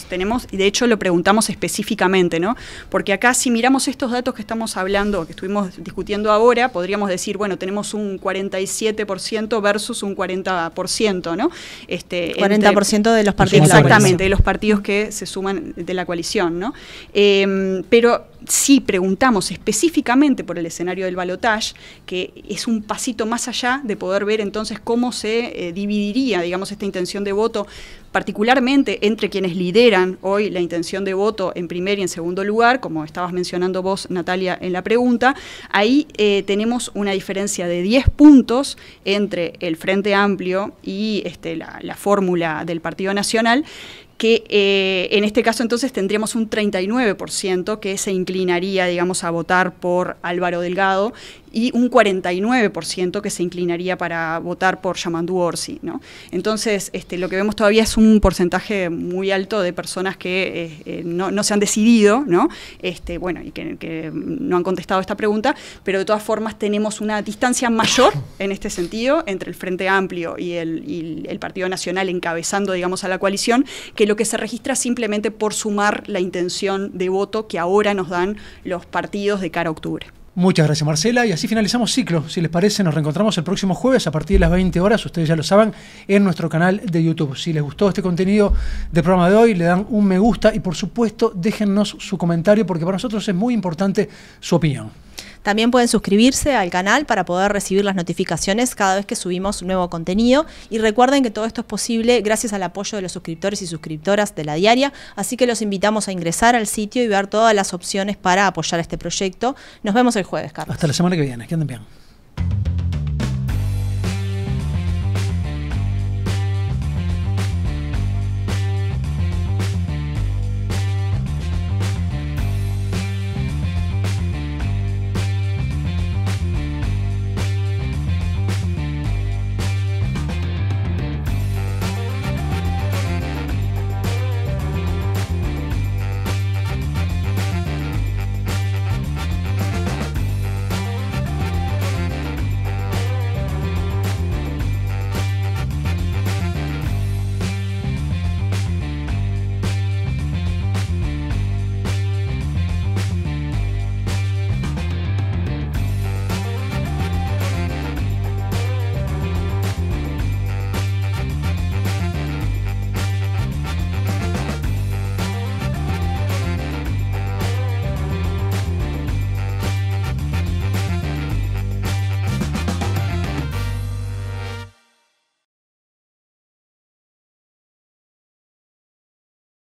Tenemos, y de hecho lo preguntamos específicamente, ¿no? Porque acá, si miramos estos datos que estamos hablando, que estuvimos discutiendo ahora, podríamos decir, bueno, tenemos un 47% versus un 40%, ¿no? 40% de los partidos. Exactamente, de los partidos que se suman de la coalición, ¿no? Pero si preguntamos específicamente por el escenario del balotaje, que es un pasito más allá de poder ver entonces cómo se dividiría, digamos, esta intención de voto, particularmente entre quienes lideran hoy la intención de voto en primer y en segundo lugar, como estabas mencionando vos, Natalia, en la pregunta, ahí tenemos una diferencia de 10 puntos entre el Frente Amplio y la fórmula del Partido Nacional, que en este caso entonces tendríamos un 39% que se inclinaría, digamos, a votar por Álvaro Delgado, y un 49% que se inclinaría para votar por Yamandu Orsi, ¿no? Entonces, lo que vemos todavía es un porcentaje muy alto de personas que no se han decidido, ¿no? Y que no han contestado esta pregunta, pero de todas formas tenemos una distancia mayor en este sentido entre el Frente Amplio y el Partido Nacional encabezando, digamos, a la coalición, que lo que se registra simplemente por sumar la intención de voto que ahora nos dan los partidos de cara a octubre. Muchas gracias, Marcela, y así finalizamos ciclo. Si les parece, nos reencontramos el próximo jueves a partir de las 20 horas, ustedes ya lo saben, en nuestro canal de YouTube. Si les gustó este contenido del programa de hoy, le dan un me gusta y por supuesto déjennos su comentario porque para nosotros es muy importante su opinión. También pueden suscribirse al canal para poder recibir las notificaciones cada vez que subimos nuevo contenido. Y recuerden que todo esto es posible gracias al apoyo de los suscriptores y suscriptoras de La Diaria. Así que los invitamos a ingresar al sitio y ver todas las opciones para apoyar este proyecto. Nos vemos el jueves, Carlos. Hasta la semana que viene. Que anden bien.